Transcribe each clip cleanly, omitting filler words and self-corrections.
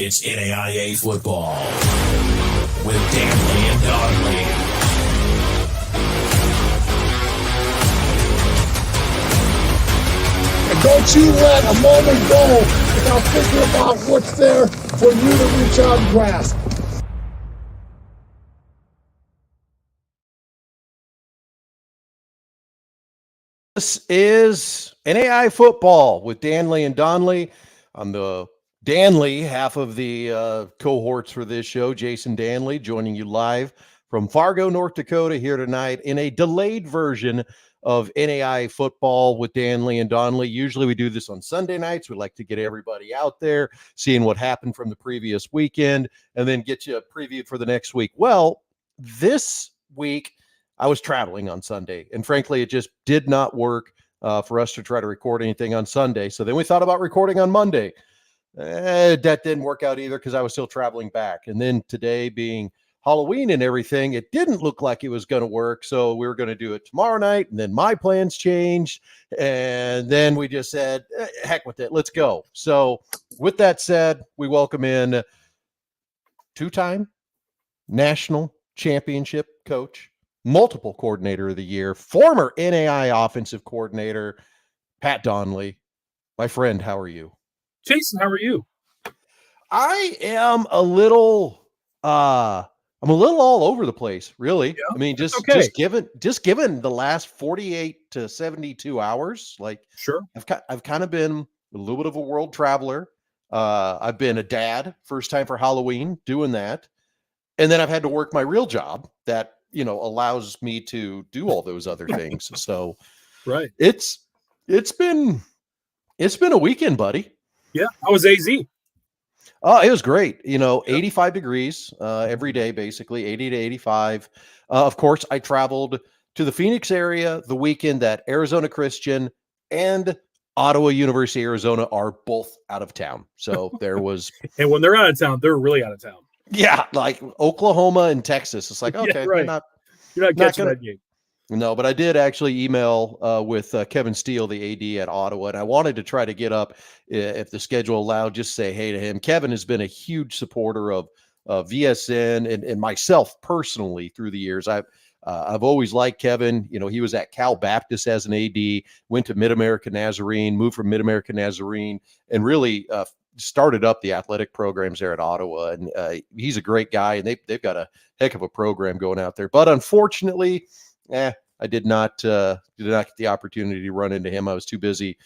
It's NAIA Football with Dannelly and Donley. And don't you let a moment go without thinking about what's there for you to reach out and grasp. This is NAIA Football with Dannelly and Donley. I'm the Dannelly, half of the cohorts for this show. Jason Dannelly joining you live from Fargo, North Dakota here tonight in a delayed version of NAIA Football with Dannelly and Donley. Usually we do this on Sunday nights. We like to get everybody out there, seeing what happened from the previous weekend, and then get you a preview for the next week. Well, this week I was traveling on Sunday, and frankly, it just did not work for us to try to record anything on Sunday. So then we thought about recording on Monday. That didn't work out either because I was still traveling back. And then today being Halloween and everything, it didn't look like it was going to work. So we were going to do it tomorrow night, and then my plans changed. And then we just said, heck with it, let's go. So with that said, we welcome in two-time national championship coach, multiple coordinator of the year, former NAIA offensive coordinator, Pat Donley. My friend, how are you? Jason, how are you? I am a little all over the place, really. Yeah, I mean, just given the last 48 to 72 hours, like sure. I've kind of been a little bit of a world traveler. I've been a dad, first time for Halloween doing that. And then I've had to work my real job that, allows me to do all those other things. So right. It's been a weekend, buddy. Yeah. How was AZ? Oh, it was great. 85 degrees every day, basically 80 to 85. Of course, I traveled to the Phoenix area the weekend that Arizona Christian and Ottawa University, Arizona are both out of town. So there was, and when they're out of town, they're really out of town. Yeah, like Oklahoma and Texas. It's like, okay, yeah, right. You're not catching that game. No, but I did actually email with Kevin Steele, the AD at Ottawa, and I wanted to try to get up, if the schedule allowed, just say hey to him. Kevin has been a huge supporter of VSN and myself personally through the years. I've always liked Kevin. He was at Cal Baptist as an AD, went to Mid-America Nazarene, moved from Mid-America Nazarene, and really started up the athletic programs there at Ottawa. And he's a great guy, and they've got a heck of a program going out there. But unfortunately, I did not get the opportunity to run into him. I was too busy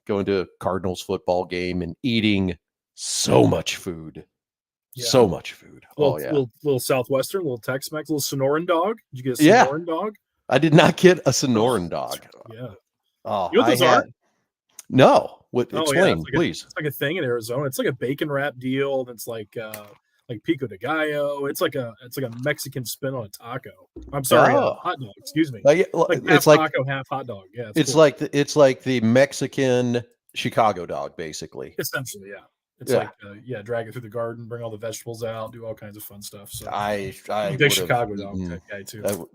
going to a Cardinals football game and eating so much food. Yeah. So much food. Little Southwestern, little Tex-Mex, little Sonoran dog. Did you get a Sonoran dog? I did not get a Sonoran dog. Yeah. Oh, you know what those are? No. Explain, please. It's like a thing in Arizona. It's like a bacon wrap deal. And it's like pico de gallo. It's like a Mexican spin on a taco. I'm sorry, hot dog. Excuse me. It's half taco, half hot dog. Yeah, it's cool. like the Mexican Chicago dog, basically. Essentially, yeah. It's drag it through the garden, bring all the vegetables out, do all kinds of fun stuff. So I big Chicago dog guy too. I would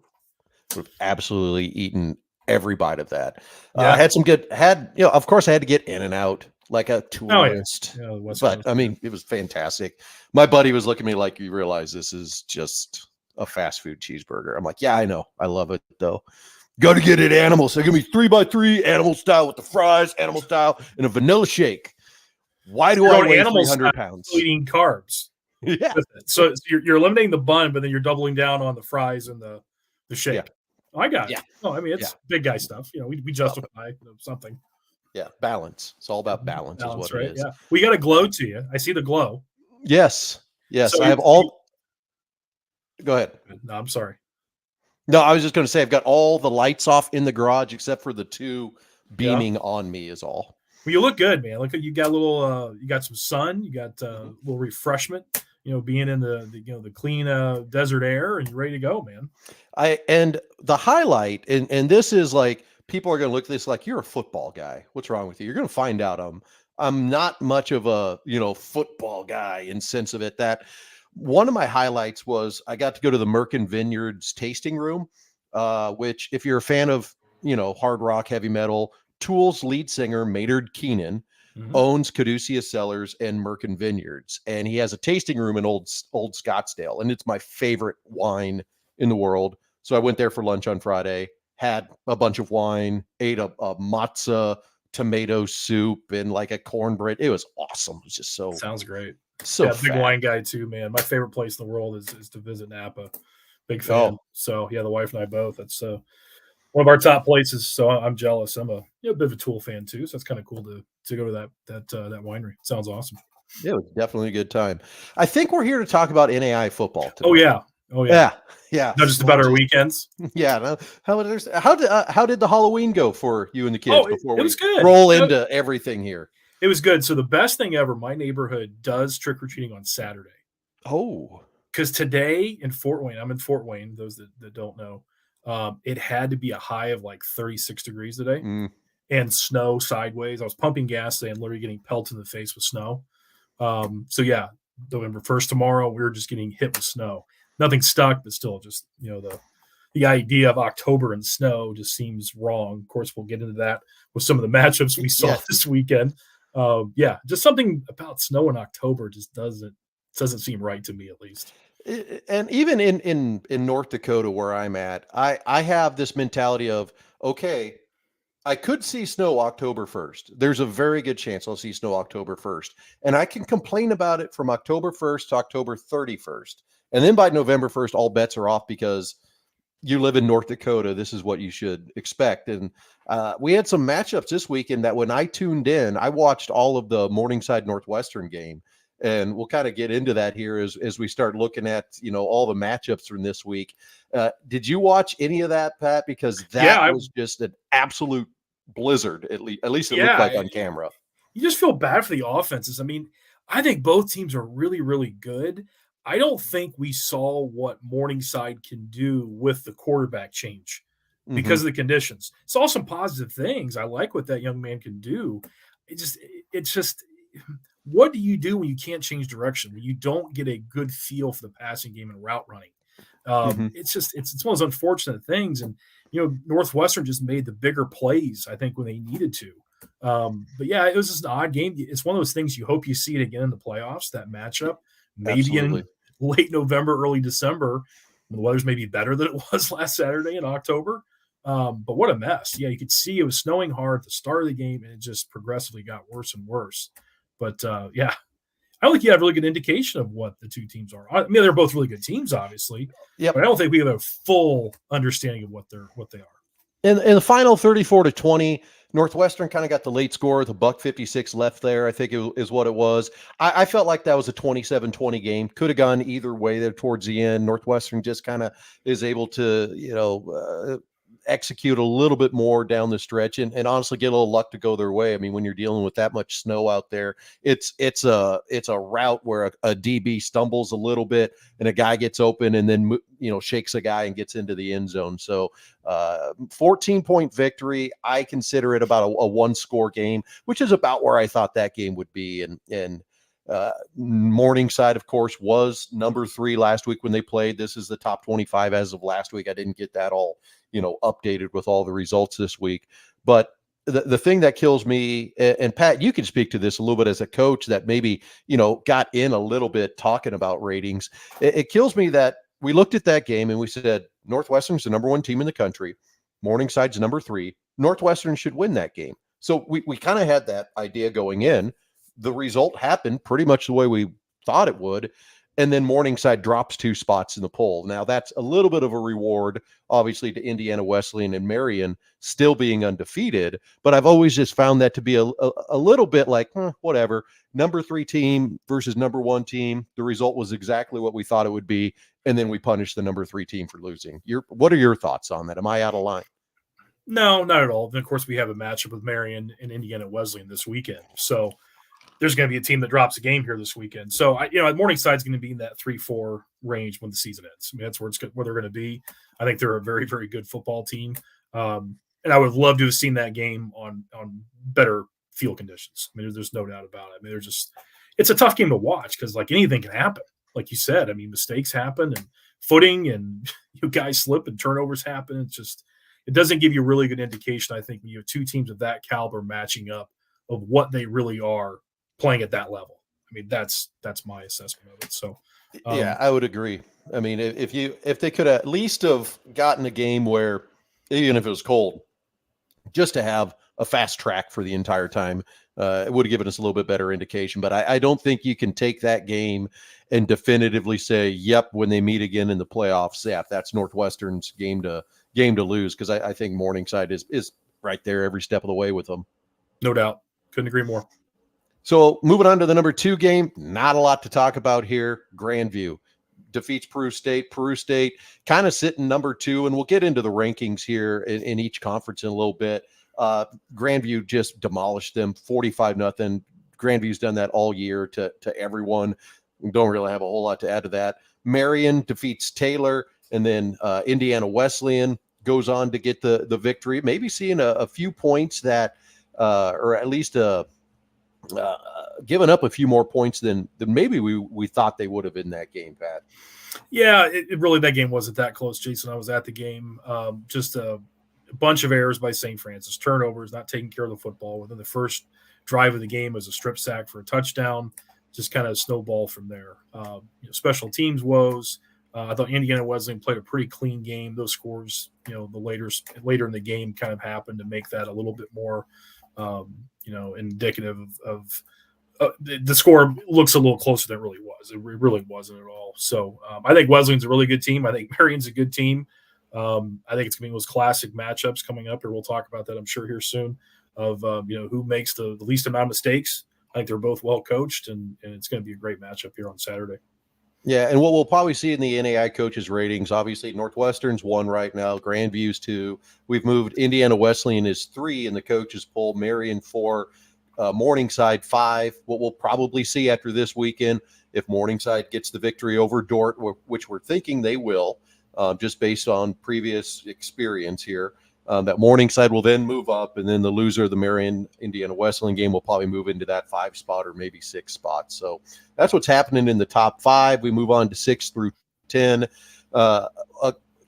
have absolutely eaten every bite of that. I had some good. Of course, I had to get in and out like a tourist. Oh, yeah. But I mean, it was fantastic. My buddy was looking at me like, "You realize this is just a fast food cheeseburger?" I'm like, "Yeah, I know. I love it though. Got to get it animal. So give me 3x3 animal style with the fries, animal style, and a vanilla shake." Why do I weigh 300 pounds? Eating carbs. Yeah. So you're eliminating the bun, but then you're doubling down on the fries and the shake. Yeah. Oh, I got it. Yeah. No, I mean, it's big guy stuff. We justify something. Yeah. Balance. It's all about balance is what right? it is. Yeah. We got a glow to you. I see the glow. Yes. So I have all. Go ahead. No, I'm sorry. No, I was just going to say I've got all the lights off in the garage except for the two beaming on me is all. Well, you look good, man. Look, you got a little. You got some sun. You got a little refreshment. Being in the clean desert air, and you're ready to go, man. And the highlight, and this is like people are going to look at this like you're a football guy. What's wrong with you? You're going to find out I'm not much of a football guy in sense of it. That one of my highlights was I got to go to the Merkin Vineyards tasting room, which if you're a fan of hard rock, heavy metal. Tool's lead singer, Maynard Keenan, owns Caduceus Cellars and Merkin Vineyards, and he has a tasting room in old Scottsdale, and it's my favorite wine in the world. So I went there for lunch on Friday, had a bunch of wine, ate a matzo tomato soup and like a cornbread. It was awesome. It was just so sounds great. So yeah, big wine guy too, man. My favorite place in the world is to visit Napa. Big fan. So yeah, the wife and I both. That's one of our top places. So I'm jealous. I'm a bit of a Tool fan too. So it's kind of cool to go to that winery. Sounds awesome. Yeah, it was definitely a good time. I think we're here to talk about NAIA football today. Oh yeah. Yeah. Not just about our weekends. Yeah. No, how did the Halloween go for you and the kids before it was good. roll into everything here? It was good. So the best thing ever, my neighborhood does trick-or-treating on Saturday. Oh. Because today in Fort Wayne, I'm in Fort Wayne, those that don't know, it had to be a high of like 36 degrees today and snow sideways. I was pumping gas today and literally getting pelted in the face with snow. So yeah, November 1st tomorrow, we were just getting hit with snow. Nothing stuck, but still just, the idea of October and snow just seems wrong. Of course, we'll get into that with some of the matchups we saw this weekend. Just something about snow in October just doesn't seem right to me, at least. And even in North Dakota, where I'm at, I have this mentality of, okay, I could see snow October 1st. There's a very good chance I'll see snow October 1st. And I can complain about it from October 1st to October 31st. And then by November 1st, all bets are off because you live in North Dakota. This is what you should expect. And we had some matchups this weekend that when I tuned in, I watched all of the Morningside Northwestern game. And we'll kind of get into that here as we start looking at, all the matchups from this week. Did you watch any of that, Pat? Because that was just an absolute blizzard, at least it looked like on camera. You just feel bad for the offenses. I mean, I think both teams are really, really good. I don't think we saw what Morningside can do with the quarterback change because of the conditions. Saw some positive things. I like what that young man can do. It's just what do you do when you can't change direction, when you don't get a good feel for the passing game and route running? It's one of those unfortunate things. And, Northwestern just made the bigger plays, I think, when they needed to. But yeah, it was just an odd game. It's one of those things you hope you see it again in the playoffs, that matchup. Maybe in late November, early December, when the weather's maybe better than it was last Saturday in October. But what a mess. Yeah, you could see it was snowing hard at the start of the game, and it just progressively got worse and worse. But, I don't think you have a really good indication of what the two teams are. I mean, they're both really good teams, obviously. But I don't think we have a full understanding of what they are. In the final 34-20, Northwestern kind of got the late score with a $1.56 left there, I think is what it was. I felt like that was a 27-20 game. Could have gone either way there towards the end. Northwestern just kind of is able to, execute a little bit more down the stretch and honestly get a little luck to go their way. I mean, when you're dealing with that much snow out there, it's a route where a DB stumbles a little bit and a guy gets open and then, shakes a guy and gets into the end zone. So 14-point victory. I consider it about a one-score game, which is about where I thought that game would be. And Morningside, of course, was number 3 last week when they played. This is the top 25 as of last week. I didn't get that all, updated with all the results this week. But the thing that kills me, and Pat, you can speak to this a little bit as a coach that maybe, got in a little bit talking about ratings. It kills me that we looked at that game and we said, Northwestern's the number 1 team in the country. Morningside's number 3. Northwestern should win that game. So we kind of had that idea going in. The result happened pretty much the way we thought it would. And then Morningside drops 2 spots in the poll. Now that's a little bit of a reward, obviously, to Indiana Wesleyan and Marion still being undefeated. But I've always just found that to be a little bit like, whatever. Number 3 team versus number 1 team. The result was exactly what we thought it would be. And then we punished the number 3 team for losing. What are your thoughts on that? Am I out of line? No, not at all. And of course, we have a matchup with Marion and Indiana Wesleyan this weekend. So there's going to be a team that drops a game here this weekend. So, Morningside's going to be in that 3-4 range when the season ends. I mean, that's where they're going to be. I think they're a very, very good football team. And I would love to have seen that game on better field conditions. I mean, there's no doubt about it. I mean, it's a tough game to watch because, like, anything can happen. Like you said, I mean, mistakes happen and footing and guys slip and turnovers happen. It doesn't give you a really good indication, I think, when you have 2 teams of that caliber matching up of what they really are playing at that level. I mean, that's my assessment of it. So, Yeah, I would agree. I mean, if they could at least have gotten a game where, even if it was cold, just to have a fast track for the entire time, it would have given us a little bit better indication. But I don't think you can take that game and definitively say, yep, when they meet again in the playoffs, yeah, that's Northwestern's game to lose, because I think Morningside is right there every step of the way with them. no doubt. Couldn't agree more. So moving on to the number 2 game, not a lot to talk about here. Grandview defeats Peru State. Peru State kind of sitting number 2, and we'll get into the rankings here in each conference in a little bit. Grandview just demolished them 45-0. Grandview's done that all year to everyone. We don't really have a whole lot to add to that. Marion defeats Taylor, and then Indiana Wesleyan goes on to get the victory. Maybe seeing a few points that, or at least given up a few more points than maybe we thought they would have in that game, Pat. Yeah, it really, that game wasn't that close, Jason. I was at the game. Just a bunch of errors by St. Francis, turnovers, not taking care of the football. Within the first drive of the game was a strip sack for a touchdown. Just kind of snowball from there. Special teams woes. I thought Indiana Wesleyan played a pretty clean game. Those scores, the later in the game kind of happened to make that a little bit more, indicative of the score looks a little closer than it really was. It really wasn't at all. So I think Wesleyan's a really good team. I think Marion's a good team. I think it's going to be those classic matchups coming up here. We'll talk about that, I'm sure, here soon, of who makes the least amount of mistakes. I think they're both well coached, and it's going to be a great matchup here on Saturday. Yeah, and what we'll probably see in the NAI coaches ratings, obviously Northwestern's 1 right now, Grandview's 2. We've moved Indiana Wesleyan is 3 in the coaches poll, Marion 4, Morningside 5. What we'll probably see after this weekend, if Morningside gets the victory over Dort, which we're thinking they will, just based on previous experience here, that Morningside will then move up, and then the loser of the Marion Indiana Wesleyan game will probably move into that 5 spot or maybe 6 spot. So that's what's happening in the top 5. We move on to 6 through 10. A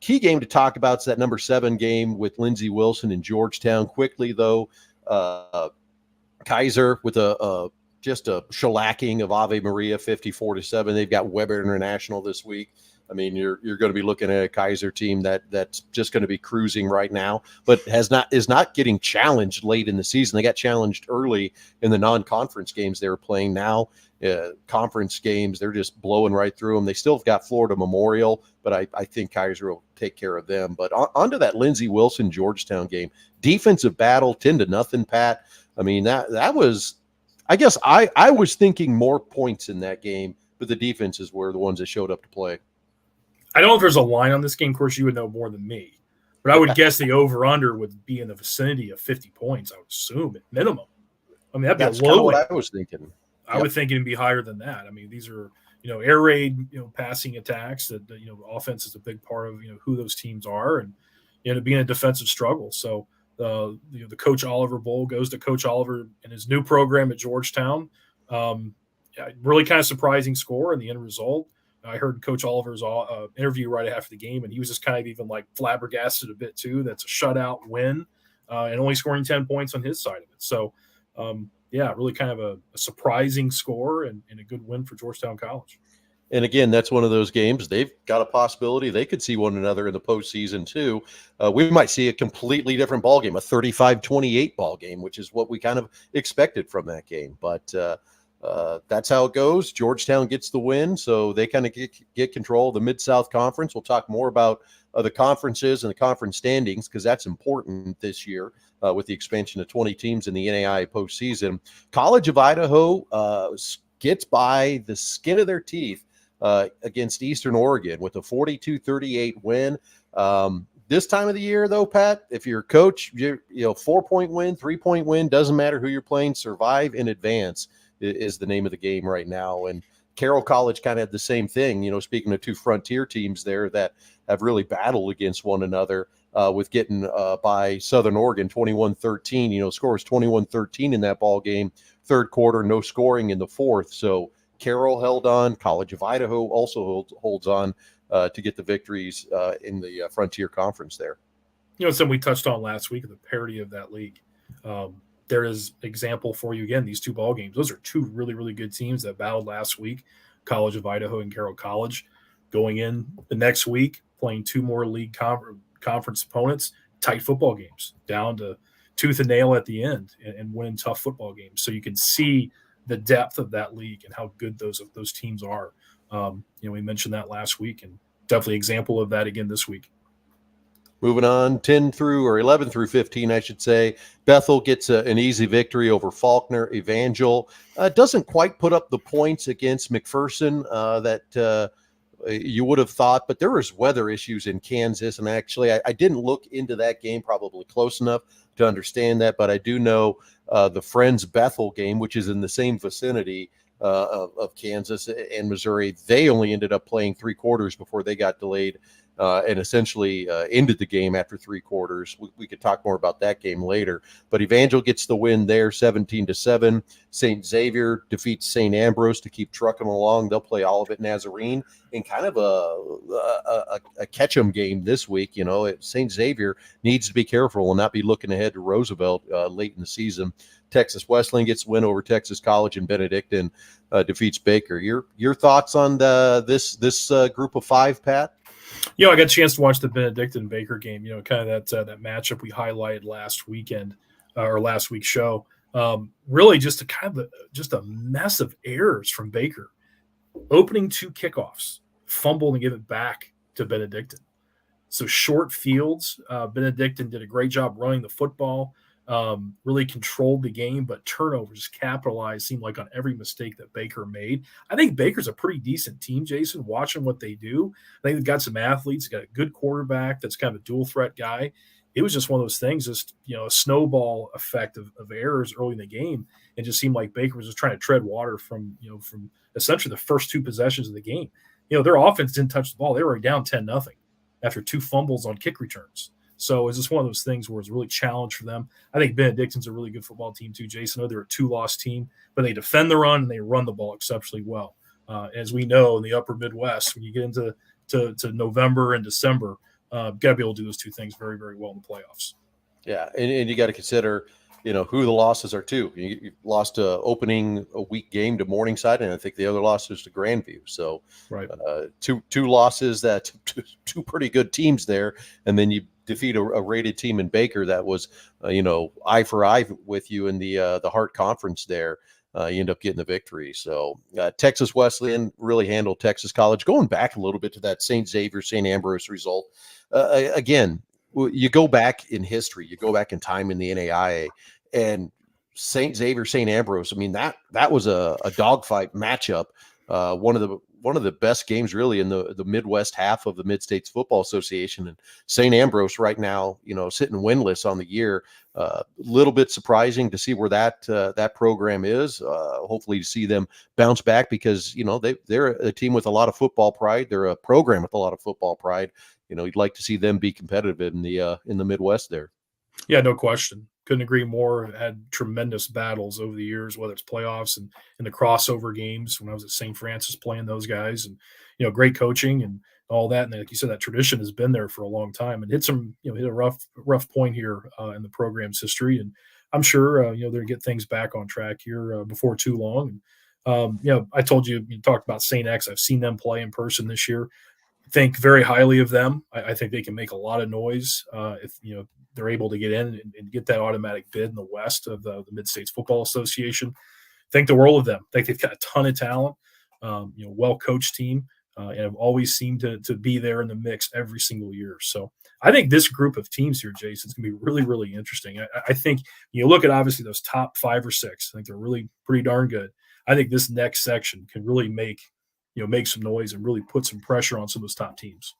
key game to talk about is that number 7 game with Lindsey Wilson in Georgetown. Quickly though, Kaiser with just a shellacking of Ave Maria, 54-7. They've got Weber International this week. I mean, you're going to be looking at a Kaiser team that's just going to be cruising right now, but is not getting challenged late in the season. They got challenged early in the non-conference games they were playing. Now, conference games, they're just blowing right through them. They still have got Florida Memorial, but I think Kaiser will take care of them. But onto that Lindsey Wilson Georgetown game, defensive battle, 10-0, Pat. I mean, that was, I guess I was thinking more points in that game, but the defenses were the ones that showed up to play. I don't know if there's a line on this game. Of course, you would know more than me. But I would guess the over-under would be in the vicinity of 50 points, I would assume, at minimum. I mean, that'd be a low what I was thinking. I would think it'd be higher than that. I mean, these are, air raid, passing attacks that, offense is a big part of, who those teams are, and being a defensive struggle. So, the Coach Oliver Bowl goes to Coach Oliver and his new program at Georgetown. Really kind of surprising score, and the end result. I heard Coach Oliver's interview right after the game, and he was just kind of even like flabbergasted a bit too. That's a shutout win, and only scoring 10 points on his side of it. So, really kind of a surprising score and a good win for Georgetown College. And again, that's one of those games. They've got a possibility they could see one another in the postseason too. We might see a completely different ball game, a 35-28 ball game, which is what we kind of expected from that game. But that's how it goes. Georgetown gets the win, so they kind of get control of the Mid-South Conference. We'll talk more about the conferences and the conference standings because that's important this year with the expansion of 20 teams in the NAIA postseason. College of Idaho gets by the skin of their teeth against Eastern Oregon with a 42-38 win. This time of the year, though, Pat, if you're a coach, 4-point win, 3-point win, doesn't matter who you're playing, survive in advance is the name of the game right now. And Carroll College kind of had the same thing, speaking of 2 frontier teams there that have really battled against one another with getting by Southern Oregon 21-13. Score was 21-13 in that ball game. Third quarter, no scoring in the fourth. So Carroll held on. College of Idaho also holds on to get the victories in the Frontier Conference there. Something we touched on last week, the parity of that league. there is example for you again. These two ball games; those are two really, really good teams that battled last week. College of Idaho and Carroll College, going in the next week, playing two more league conference opponents, tight football games, down to tooth and nail at the end, and winning tough football games. So you can see the depth of that league and how good those teams are. We mentioned that last week, and definitely example of that again this week. Moving on, 11 through 15, I should say. Bethel gets an easy victory over Faulkner. Evangel doesn't quite put up the points against McPherson that you would have thought, but there was weather issues in Kansas. And actually, I didn't look into that game probably close enough to understand that, but I do know the Friends Bethel game, which is in the same vicinity of Kansas and Missouri, they only ended up playing 3 quarters before they got delayed and essentially ended the game after 3 quarters. We could talk more about that game later, but Evangel gets the win there, 17-7. St. Xavier defeats St. Ambrose to keep trucking along. They'll play Olivet Nazarene in kind of a catch-em game this week. St. Xavier needs to be careful and not be looking ahead to Roosevelt late in the season. Texas Wesleyan gets a win over Texas College, and Benedictine defeats Baker. Your thoughts on this group of 5, Pat? I got a chance to watch the Benedictine Baker game. Kind of that matchup we highlighted last weekend or last week's show. Really, just a mess of errors from Baker. Opening 2 kickoffs, fumble and give it back to Benedictine. So short fields. Benedictine did a great job running the football. Really controlled the game, but turnovers capitalized seemed like on every mistake that Baker made. I think Baker's a pretty decent team, Jason, watching what they do. I think they've got some athletes, got a good quarterback that's kind of a dual threat guy. It was just one of those things, just a snowball effect of errors early in the game. It just seemed like Baker was just trying to tread water from essentially the first 2 possessions of the game. Their offense didn't touch the ball. They were down 10-0 after 2 fumbles on kick returns. So it's just one of those things where it's really a challenge for them. I think Benedictine's a really good football team too, Jason. I know they're a 2-loss team, but they defend the run and they run the ball exceptionally well. As we know, in the upper Midwest, when you get into November and December, got to be able to do those 2 things very, very well in the playoffs. Yeah, and you got to consider, who the losses are too. You lost a opening a week game to Morningside, and I think the other loss is to Grandview. So, right, two losses, that two pretty good teams there, and then you defeat a rated team in Baker that was, eye for eye with you in the Hart Conference there. You end up getting the victory. So Texas Wesleyan really handled Texas College. Going back a little bit to that St. Xavier, St. Ambrose result, again, you go back in history, you go back in time in the NAIA, and St. Xavier, St. Ambrose, I mean, that was a dogfight matchup. One of the best games really in the Midwest half of the Mid-States Football Association. And St. Ambrose right now, sitting winless on the year. A little bit surprising to see where that program is. Hopefully to see them bounce back because, they're a team with a lot of football pride. They're a program with a lot of football pride. You'd like to see them be competitive in the Midwest there. Yeah, no question. Couldn't agree more. Had tremendous battles over the years, whether it's playoffs and the crossover games when I was at St. Francis playing those guys, and great coaching and all that. And like you said, that tradition has been there for a long time and hit a rough point here in the program's history. And I'm sure they're gonna get things back on track here before too long. And I told you talked about St. X. I've seen them play in person this year. Think very highly of them. I think they can make a lot of noise if they're able to get in and get that automatic bid in the West of the Mid-States Football Association. Think the world of them. Think they've got a ton of talent, well-coached team, and have always seemed to be there in the mix every single year. So I think this group of teams here, Jason, is going to be really, really interesting. I think you look at obviously those top 5 or 6. I think they're really pretty darn good. I think this next section can really make some noise and really put some pressure on some of those top teams.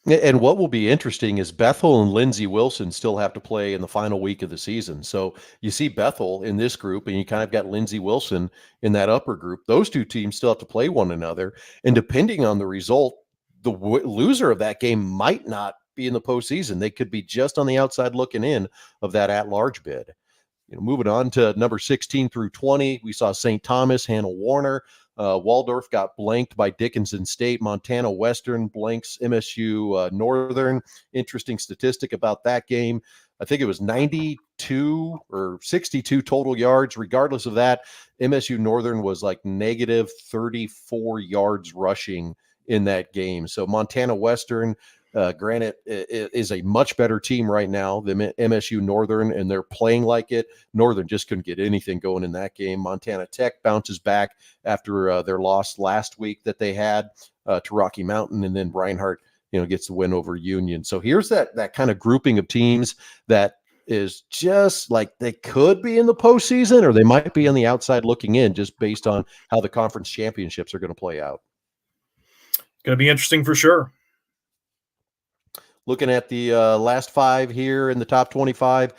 And what will be interesting is Bethel and Lindsey Wilson still have to play in the final week of the season. So you see Bethel in this group, and you kind of got Lindsey Wilson in that upper group. Those 2 teams still have to play one another. And depending on the result, the loser of that game might not be in the postseason. They could be just on the outside looking in of that at-large bid. Moving on to number 16 through 20, we saw St. Thomas handle Warner. Waldorf got blanked by Dickinson State. Montana Western blanks MSU Northern. Interesting statistic about that game. I think it was 92 or 62 total yards. Regardless of that, MSU Northern was like negative 34 yards rushing in that game. So Montana Western, granted, is a much better team right now than MSU Northern, and they're playing like it. Northern just couldn't get anything going in that game. Montana Tech bounces back after their loss last week that they had to Rocky Mountain, and then Reinhardt, gets the win over Union. So here's that kind of grouping of teams that is just like they could be in the postseason, or they might be on the outside looking in, just based on how the conference championships are going to play out. Going to be interesting for sure. Looking at the last 5 here in the top 25,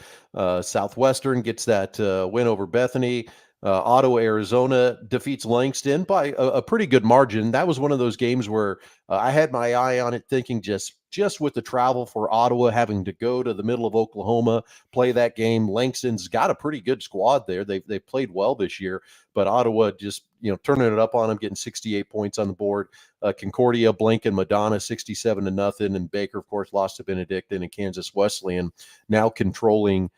Southwestern gets that win over Bethany. Ottawa, Arizona defeats Langston by a pretty good margin. That was one of those games where I had my eye on it, thinking just with the travel for Ottawa, having to go to the middle of Oklahoma, play that game. Langston's got a pretty good squad there. They've played well this year, but Ottawa just turning it up on them, getting 68 points on the board. Concordia, Blinken, Madonna 67-0, and Baker, of course, lost to Benedictine and Kansas Wesleyan, now controlling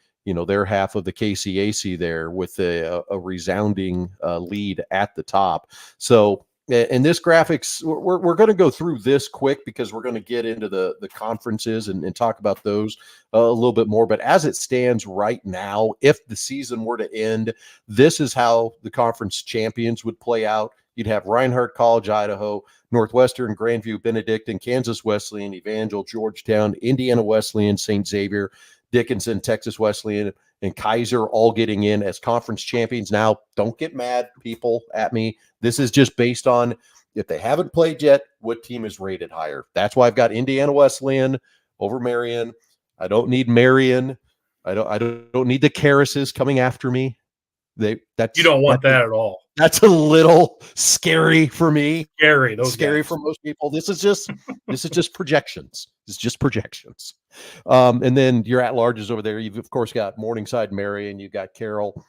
their half of the KCAC there with a resounding lead at the top. So in this graphics, we're going to go through this quick because we're going to get into the conferences and talk about those a little bit more. But as it stands right now, if the season were to end, this is how the conference champions would play out. You'd have Reinhardt College, Idaho, Northwestern, Grandview, Benedictine, Kansas Wesleyan, Evangel, Georgetown, Indiana Wesleyan, St. Xavier, Dickinson, Texas Wesleyan, and Kaiser all getting in as conference champions. Now, don't get mad, people, at me. This is just based on, if they haven't played yet, what team is rated higher. That's why I've got Indiana Wesleyan over Marion. I don't need Marion. I don't need the Carises coming after me. You don't want that at all. That's a little scary for me. Scary for most people. This is just projections. It's just projections. And then your at-larges over there. You've of course got Morningside, Marion. You've got Carroll.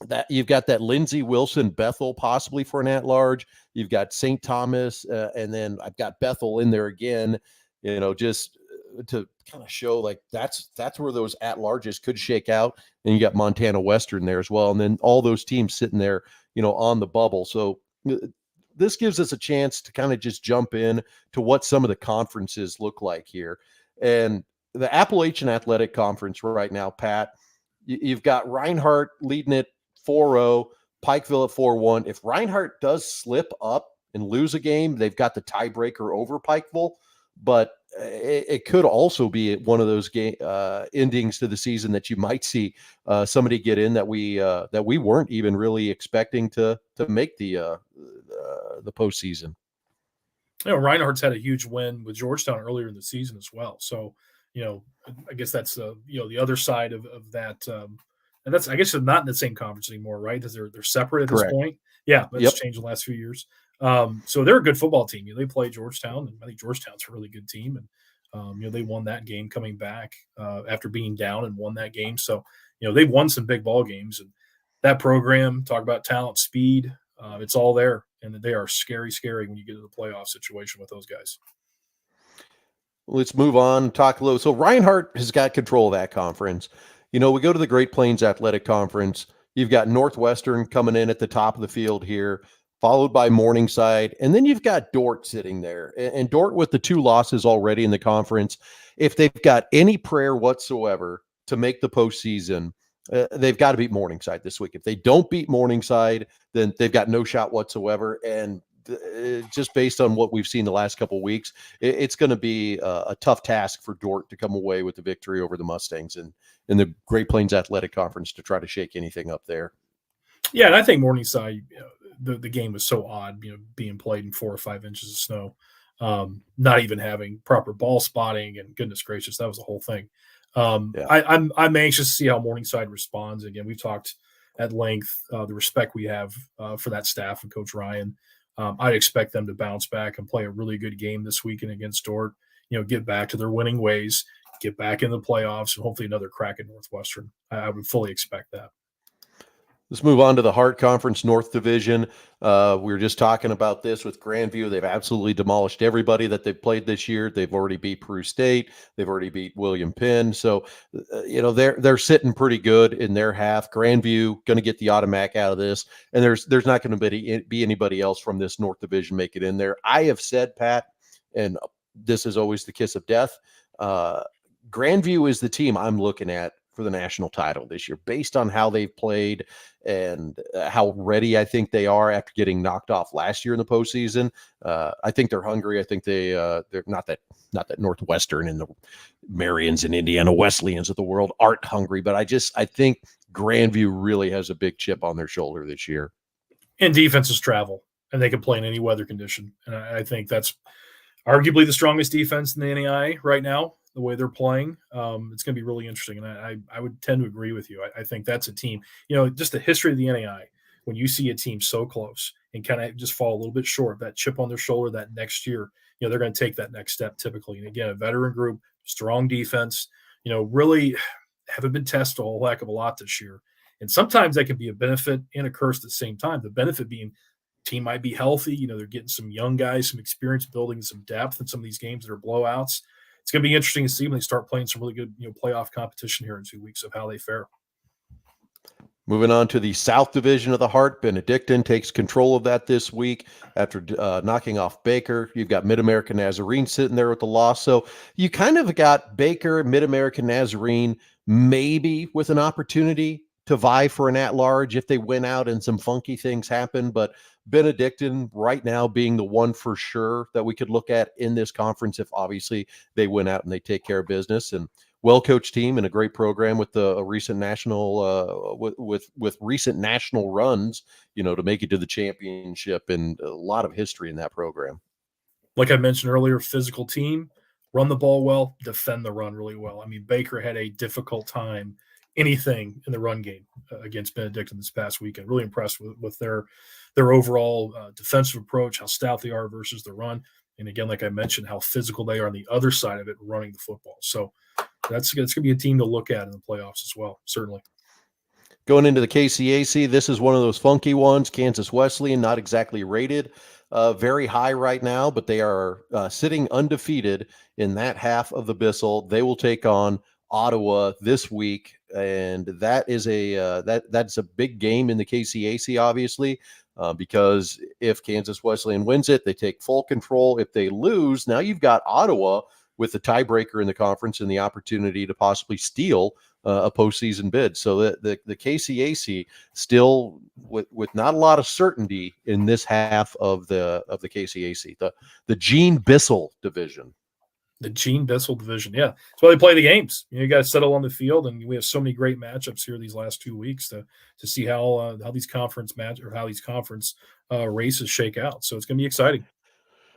That you've got that Lindsay, Wilson, Bethel possibly for an at-large. You've got St. Thomas, and then I've got Bethel in there again. Just to kind of show like that's where those at-larges could shake out. And you got Montana Western there as well, and then all those teams sitting there, on the bubble. So this gives us a chance to kind of just jump in to what some of the conferences look like here. And the Appalachian Athletic Conference right now, Pat, you've got Reinhardt leading it 4-0, Pikeville at 4-1. If Reinhardt does slip up and lose a game, they've got the tiebreaker over Pikeville, but it could also be one of those game endings to the season that you might see somebody get in that we weren't even really expecting to make the postseason. Reinhardt's had a huge win with Georgetown earlier in the season as well. So, I guess that's the other side of that. And that's, I guess, they're not in the same conference anymore, right? Because they're separate at Correct. This point. Yeah, that's changed in the last few years. So they're a good football team. They play Georgetown, and I think Georgetown's a really good team. And they won that game coming back after being down and won that game. So they've won some big ball games, and that program, talk about talent, speed, it's all there, and they are scary when you get to the playoff situation with those guys. Let's move on. Talk a little. So Reinhardt has got control of that conference. We go to the Great Plains Athletic Conference. You've got Northwestern coming in at the top of the field here, followed by Morningside. And then you've got Dordt sitting there. And Dordt, with the 2 losses already in the conference, if they've got any prayer whatsoever to make the postseason, they've got to beat Morningside this week. If they don't beat Morningside, then they've got no shot whatsoever. And just based on what we've seen the last couple of weeks, it's going to be a tough task for Dordt to come away with the victory over the Mustangs in the Great Plains Athletic Conference to try to shake anything up there. Yeah, and I think Morningside, the game was so odd, being played in 4 or 5 inches of snow, not even having proper ball spotting, and goodness gracious, that was the whole thing. I'm anxious to see how Morningside responds. Again, we've talked at length the respect we have for that staff and Coach Ryan. I'd expect them to bounce back and play a really good game this weekend against Dordt. Get back to their winning ways, get back in the playoffs, and hopefully another crack at Northwestern. I would fully expect that. Let's move on to the Hart Conference North Division. We were just talking about this with Grandview. They've absolutely demolished everybody that they've played this year. They've already beat Peru State. They've already beat William Penn. So, they're sitting pretty good in their half. Grandview going to get the automatic out of this, and there's not going to be anybody else from this North Division make it in there. I have said, Pat, and this is always the kiss of death. Grandview is the team I'm looking at for the national title this year, based on how they've played and how ready I think they are after getting knocked off last year in the postseason. I think they're hungry. I think they're not that Northwestern and the Marians and Indiana Wesleyans of the world aren't hungry, but I think Grandview really has a big chip on their shoulder this year. And defenses travel, and they can play in any weather condition. And I think that's arguably the strongest defense in the NAIA right now, the way they're playing. It's going to be really interesting. And I would tend to agree with you. I think that's a team, just the history of the NAIA, when you see a team so close and kind of just fall a little bit short, that chip on their shoulder, that next year, they're going to take that next step typically. And again, a veteran group, strong defense, really haven't been tested a whole heck of a lot this year. And sometimes that can be a benefit and a curse at the same time. The benefit being team might be healthy. They're getting some young guys, some experience, building some depth in some of these games that are blowouts. It's going to be interesting to see when they start playing some really good, playoff competition here in 2 weeks of how they fare. Moving on to the South Division of the Hart, Benedictine takes control of that this week after knocking off Baker. You've got Mid-American Nazarene sitting there with the loss. So you kind of got Baker, Mid-American Nazarene, maybe with an opportunity to vie for an at-large if they win out and some funky things happen. But Benedictine right now being the one for sure that we could look at in this conference if obviously they win out and they take care of business. And well-coached team and a great program with the recent national with recent national runs, to make it to the championship, and a lot of history in that program. Like I mentioned earlier, physical team, run the ball well, defend the run really well. I mean, Baker had a difficult time anything in the run game against Benedictine this past weekend. Really impressed with their overall defensive approach, how stout they are versus the run. And again, like I mentioned, how physical they are on the other side of it, running the football. So it's going to be a team to look at in the playoffs as well, certainly. Going into the KCAC, this is one of those funky ones. Kansas Wesleyan, not exactly rated very high right now, but they are sitting undefeated in that half of the Bissell. They will take on Ottawa this week, and that is that's a big game in the KCAC, obviously, because if Kansas Wesleyan wins it, they take full control. If they lose, now you've got Ottawa with the tiebreaker in the conference and the opportunity to possibly steal a postseason bid. So the KCAC still with not a lot of certainty in this half of the KCAC, the Gene Bissell division. The Gene Bissell division, yeah, that's why they play the games. You got to settle on the field, and we have so many great matchups here these last 2 weeks to see how these conference races shake out. So it's going to be exciting.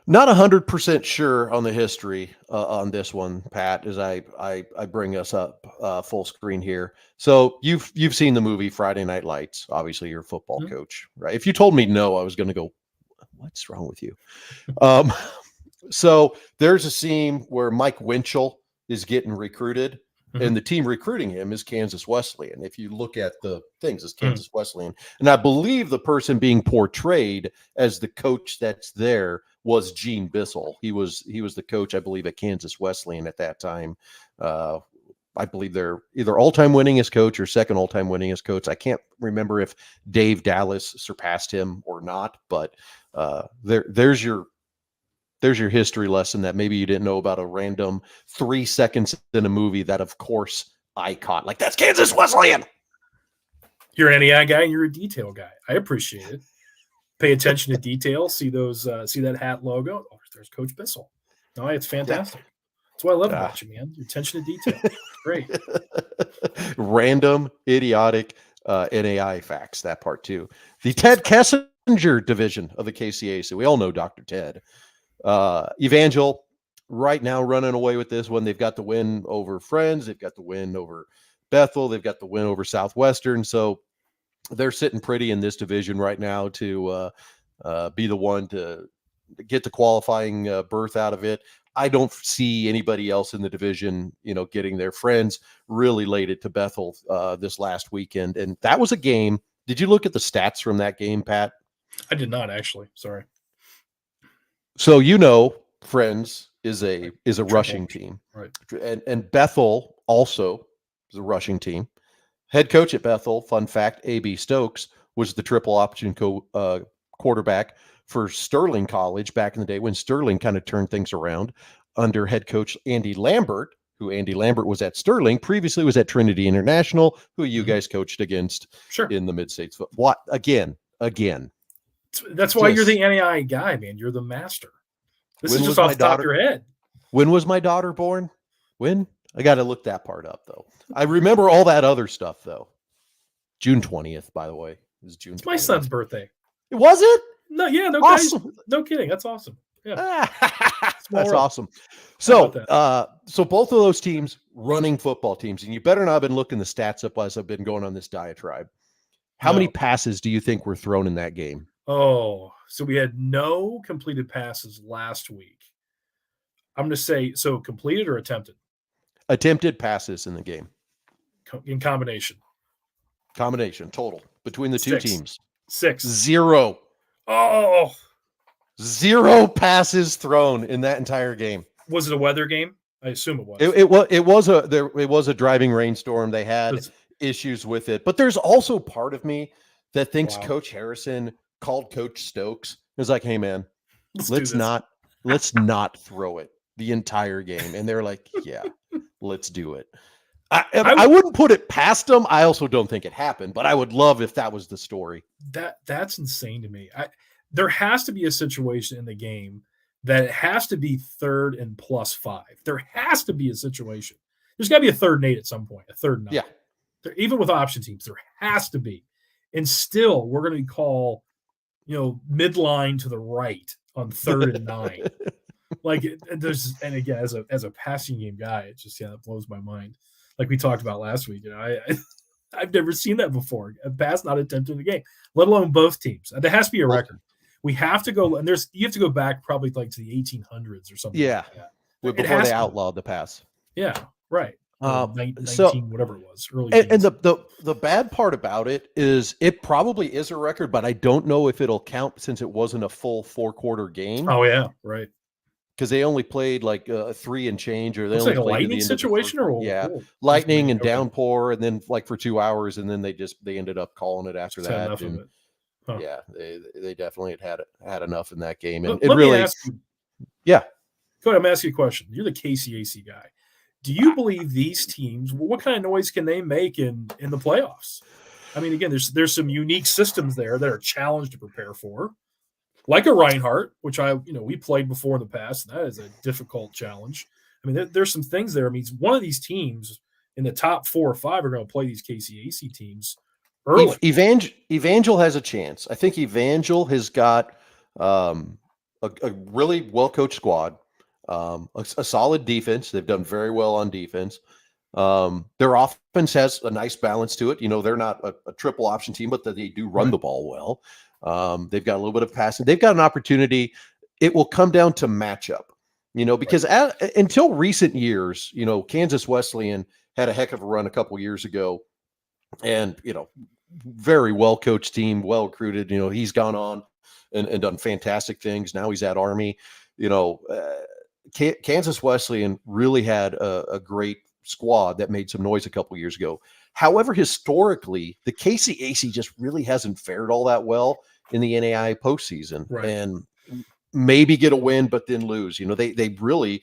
Not 100% sure on the history on this one, Pat, as I bring us up full screen here. So you've seen the movie Friday Night Lights. Obviously, you're a football coach, right? If you told me no, I was going to go, what's wrong with you? So there's a scene where Mike Winchell is getting recruited, and the team recruiting him is Kansas Wesleyan. If you look at the things, it's Kansas Wesleyan. And I believe the person being portrayed as the coach that's there was Gene Bissell. He was the coach, I believe, at Kansas Wesleyan at that time. I believe they're either all-time winningest coach or second all-time winningest coach. I can't remember if Dave Dallas surpassed him or not, but there's your history lesson that maybe you didn't know about, a random 3 seconds in a movie that, of course, I caught. Like, that's Kansas Wesleyan. You're an NEI guy, and you're a detail guy. I appreciate it. Pay attention to detail. See that hat logo. Oh, there's Coach Bissell. No, it's fantastic. Yeah. That's what I love about you, man. Your attention to detail. Great. Random, idiotic NAI facts, that part too. The Ted Kessinger division of the KCAC. We all know Dr. Ted. Evangel right now running away with this one. They've got the win over Friends. They've got the win over Bethel. They've got the win over Southwestern. So they're sitting pretty in this division right now to be the one to get the qualifying berth out of it. I don't see anybody else in the division, getting their Friends really laid it to Bethel this last weekend. And that was a game Did you look at the stats from that game, Pat? I did not actually. Sorry. So Friends is a rushing team, right? And Bethel also is a rushing team. Head coach at Bethel, fun fact, A.B. Stokes was the triple option quarterback for Sterling College back in the day when Sterling kind of turned things around under head coach Andy Lambert, who Andy Lambert was at Sterling, previously was at Trinity International, who you guys coached against in the Mid-States. What again? That's why you're the NAIA guy, man. You're the master. This is just off the top of your head. When was my daughter born? When? I got to look that part up, though. I remember all that other stuff, though. June 20th, by the way. It was June 20th. It's my son's birthday. Was it? No, yeah, no, awesome. Guys, no kidding. That's awesome. Yeah. That's awesome. So, so both of those teams running football teams, and you better not have been looking the stats up as I've been going on this diatribe. How many passes do you think were thrown in that game? Oh, so we had no completed passes last week. I'm going to say, so completed or attempted? Attempted passes in the game. In combination. Combination, total, between the two teams. 6. 0. Oh. 0 passes thrown in that entire game. Was it a weather game? I assume it was. It was a driving rainstorm. They had issues with it. But there's also part of me that thinks Coach Harrison called Coach Stokes. It was like, hey man, let's not throw it the entire game. And they're like, yeah, let's do it. I wouldn't put it past them. I also don't think it happened, but I would love if that was the story. That's insane to me. There has to be a situation in the game that it has to be 3rd and +5. There has to be a situation. There's got to be a 3rd and 8 at some point, a 3rd and 9. Yeah. Even with option teams, there has to be. And still, we're going to call, midline to the right on 3rd and 9. Like and again, as a passing game guy, it just that blows my mind. Like we talked about last week, I've never seen that before. A pass not attempted in the game, let alone both teams. There has to be a record. We have to go, and you have to go back probably like to the 1800s or something. Yeah, like before they outlawed the pass. Yeah, right. 19, whatever it was, early. And the bad part about it is it probably is a record, but I don't know if it'll count since it wasn't a full 4-quarter game. Oh yeah, right. Because they only played like 3 and change, or they only like a lightning situation, or lightning and downpour, and then like for 2 hours, and then they ended up calling it after that. Enough of it. Huh. Yeah, they definitely had enough in that game, and let me ask you, Go ahead. I'm gonna ask you a question. You're the KCAC guy. Do you believe these teams? What kind of noise can they make in the playoffs? I mean, again, there's some unique systems there that are challenged to prepare for, like a Reinhardt, which we played before in the past. And that is a difficult challenge. I mean, there's some things there. I mean, one of these teams in the top 4 or 5 are going to play these KCAC teams early. Evangel has a chance. I think Evangel has got a really well-coached squad, a solid defense. They've done very well on defense. Their offense has a nice balance to it. They're not a triple option team, but they do run the ball well. They've got a little bit of passing. They've got an opportunity. It will come down to matchup, because until recent years, Kansas Wesleyan had a heck of a run a couple years ago, and, very well coached team, well recruited. He's gone on and done fantastic things. Now he's at Army. Kansas Wesleyan really had a great squad that made some noise a couple years ago. However, historically, the KCAC just really hasn't fared all that well in the NAIA postseason, and maybe get a win, but then lose. They really,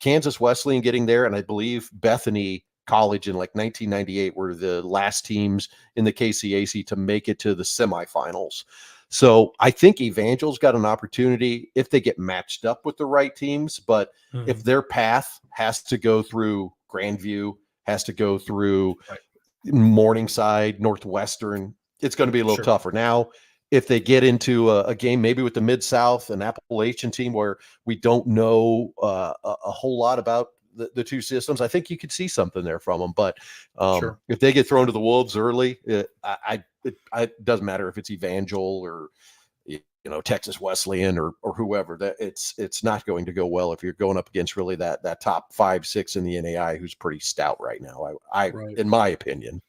Kansas Wesleyan getting there, and I believe Bethany College in like 1998 were the last teams in the KCAC to make it to the semifinals. So I think Evangel's got an opportunity if they get matched up with the right teams, but if their path has to go through Grandview, has to go through Morningside, Northwestern, it's going to be a little tougher. Now, if they get into a game maybe with the Mid-South, an Appalachian team where we don't know a whole lot about the two systems, I think you could see something there from them. But if they get thrown to the wolves early, it doesn't matter if it's Evangel or Texas Wesleyan or whoever. That it's not going to go well if you're going up against really that top 5-6 in the NAI, who's pretty stout right now. In my opinion.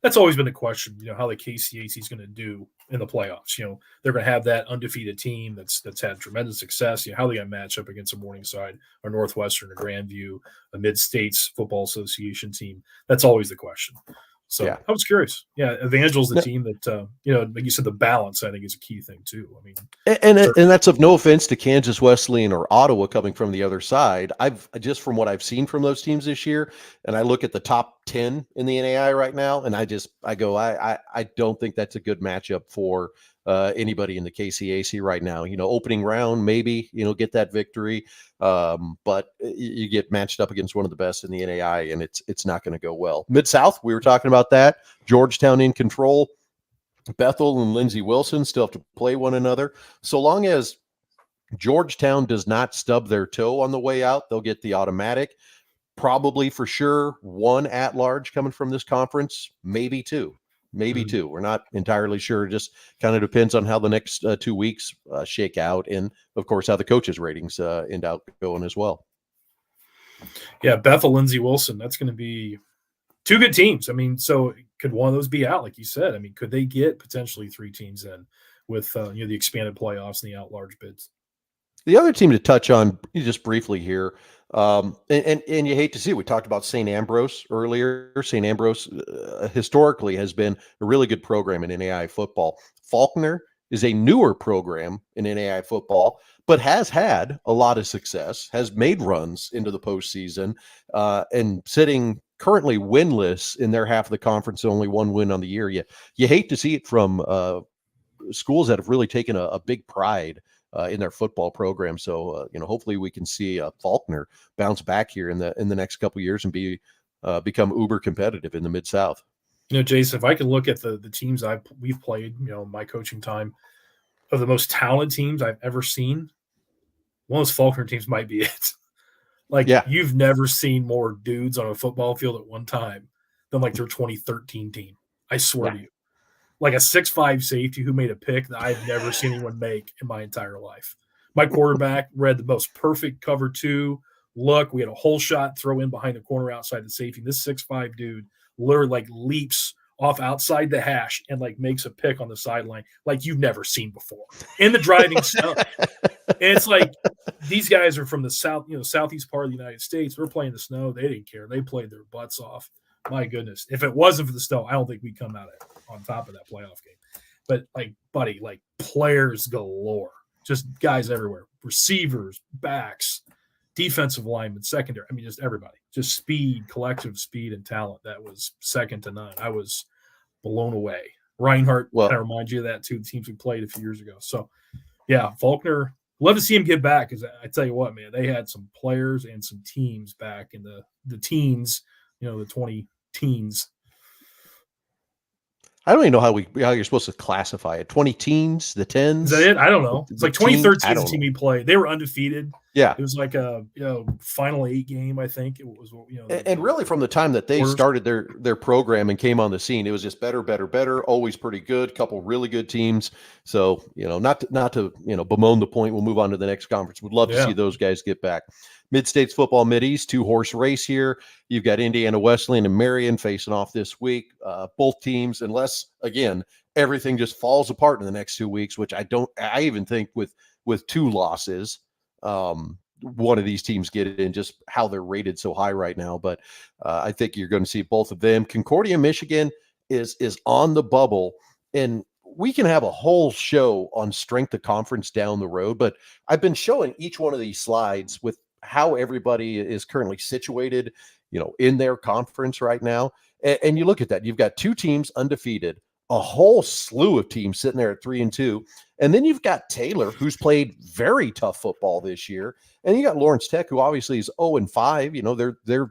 that's always been the question, how the KCAC is going to do in the playoffs. They're going to have that undefeated team that's had tremendous success. How are they going to match up against a Morningside or Northwestern or Grandview, a Mid-States Football Association team? That's always the question. So Yeah. I was curious. Yeah, Evangel's the team that, like you said, the balance, I think, is a key thing too. I mean, and that's of no offense to Kansas Wesleyan or Ottawa coming from the other side. I've just from what I've seen from those teams this year, and I look at the top 10 in the NAI right now, and I don't think that's a good matchup for anybody in the KCAC right now. Opening round, maybe, get that victory. But you get matched up against one of the best in the NAI, and it's not going to go well. Mid-South, we were talking about that. Georgetown in control. Bethel and Lindsey Wilson still have to play one another. So long as Georgetown does not stub their toe on the way out, they'll get the automatic. Probably for sure one at-large coming from this conference, maybe two. We're not entirely sure. It just kind of depends on how the next 2 weeks shake out, and of course how the coaches' ratings end out going as well. Yeah, Bethel, Lindsey Wilson. That's going to be two good teams. I mean, so could one of those be out, like you said? I mean, could they get potentially 3 teams in with the expanded playoffs and the at-large bids? The other team to touch on just briefly here, and you hate to see it. We talked about St. Ambrose earlier. St. Ambrose historically has been a really good program in NAIA football. Faulkner is a newer program in NAIA football, but has had a lot of success, has made runs into the postseason, and sitting currently winless in their half of the conference, only one win on the year. You hate to see it from schools that have really taken a big pride in their football program. So, hopefully we can see Faulkner bounce back here in the next couple of years and become uber competitive in the Mid-South. Jason, if I can look at the teams we've played, my coaching time, of the most talented teams I've ever seen, one of those Faulkner teams might be it. You've never seen more dudes on a football field at one time than like their 2013 team. I swear to you. Like a 6'5" safety who made a pick that I've never seen anyone make in my entire life. My quarterback read the most perfect cover 2 look. We had a whole shot throw in behind the corner outside the safety. This 6'5" dude literally leaps off outside the hash and makes a pick on the sideline like you've never seen before in the driving snow. And it's like these guys are from the south, southeast part of the United States. We're playing the snow. They didn't care. They played their butts off. My goodness. If it wasn't for the snow, I don't think we'd come out on top of that playoff game. But buddy, players galore, just guys everywhere, receivers, backs, defensive linemen, secondary. I mean, just everybody, just speed, collective speed and talent. That was second to none. I was blown away. Reinhardt kind of reminds you of that too. The teams we played a few years ago. So yeah, Faulkner, love to see him get back. Because I tell you what, man, they had some players and some teams back in the teens, the 20 teens. I don't even know how you're supposed to classify it. 20 teens, the 10s. Is that it? I don't know. It's like 2013 is the team we played. They were undefeated. Yeah. It was like a final 8 game, I think. It was and really from the time that they started their program and came on the scene, it was just better, always pretty good, couple really good teams. So, not to bemoan the point. We'll move on to the next conference. Would love to see those guys get back. Mid-States Football Mid-East, 2-horse race here. You've got Indiana Wesleyan and Marion facing off this week. Both teams, unless, again, everything just falls apart in the next 2 weeks, which I even think with 2 losses, one of these teams get in just how they're rated so high right now. But I think you're going to see both of them. Concordia, Michigan is on the bubble, and we can have a whole show on strength of conference down the road, but I've been showing each one of these slides with how everybody is currently situated, in their conference right now. And you look at that, you've got 2 teams undefeated, a whole slew of teams sitting there at 3-2. And then you've got Taylor, who's played very tough football this year. And you got Lawrence Tech, who obviously is 0-5. They're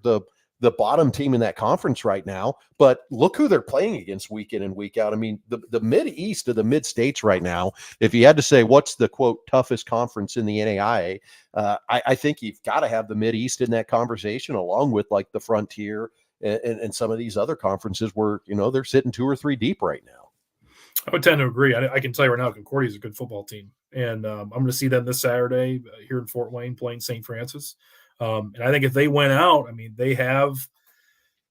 the bottom team in that conference right now. But look who they're playing against week in and week out. I mean, the Mid-East of the Mid-States right now, if you had to say what's the, quote, toughest conference in the NAIA, I think you've got to have the Mid-East in that conversation, along with the Frontier and some of these other conferences where, they're sitting 2 or 3 deep right now. I would tend to agree. I can tell you right now, Concordia is a good football team. And I'm going to see them this Saturday here in Fort Wayne playing St. Francis. And I think if they went out, I mean, they have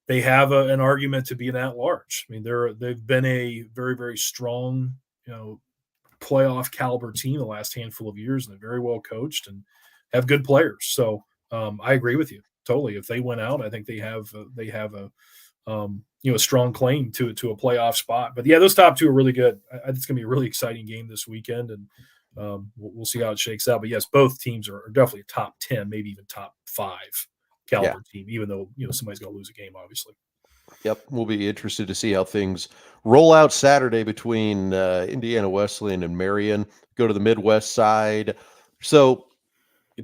they have an argument to be an at-large. I mean, they've been a very, very strong, playoff caliber team the last handful of years, and they're very well coached and have good players. So I agree with you totally. If they went out, I think they have a strong claim to a playoff spot. But yeah, those top two are really good. It's going to be a really exciting game this weekend, and we'll see how it shakes out. But yes, both teams are definitely top 10, maybe even top 5 caliber team, even though somebody's going to lose a game, obviously. Yep, we'll be interested to see how things roll out Saturday between Indiana Wesleyan and Marion. Go to the Midwest side. So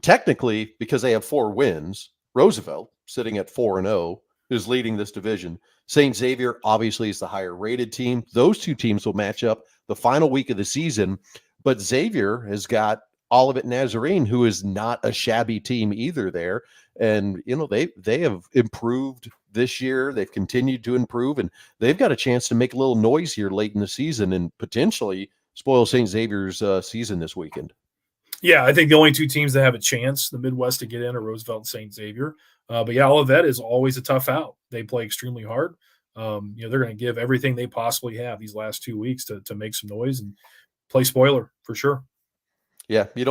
technically, because they have 4 wins, Roosevelt sitting at 4-0 is leading this division. St. Xavier obviously is the higher rated team. Those two teams will match up the final week of the season, but Xavier has got Olivet Nazarene, who is not a shabby team either there. And, they have improved this year. They've continued to improve, and they've got a chance to make a little noise here late in the season and potentially spoil St. Xavier's season this weekend. Yeah, I think the only 2 teams that have a chance, the Midwest, to get in are Roosevelt and St. Xavier. But yeah, Olivet is always a tough out. They play extremely hard. They're going to give everything they possibly have these last 2 weeks to make some noise and play spoiler for sure. Yeah, you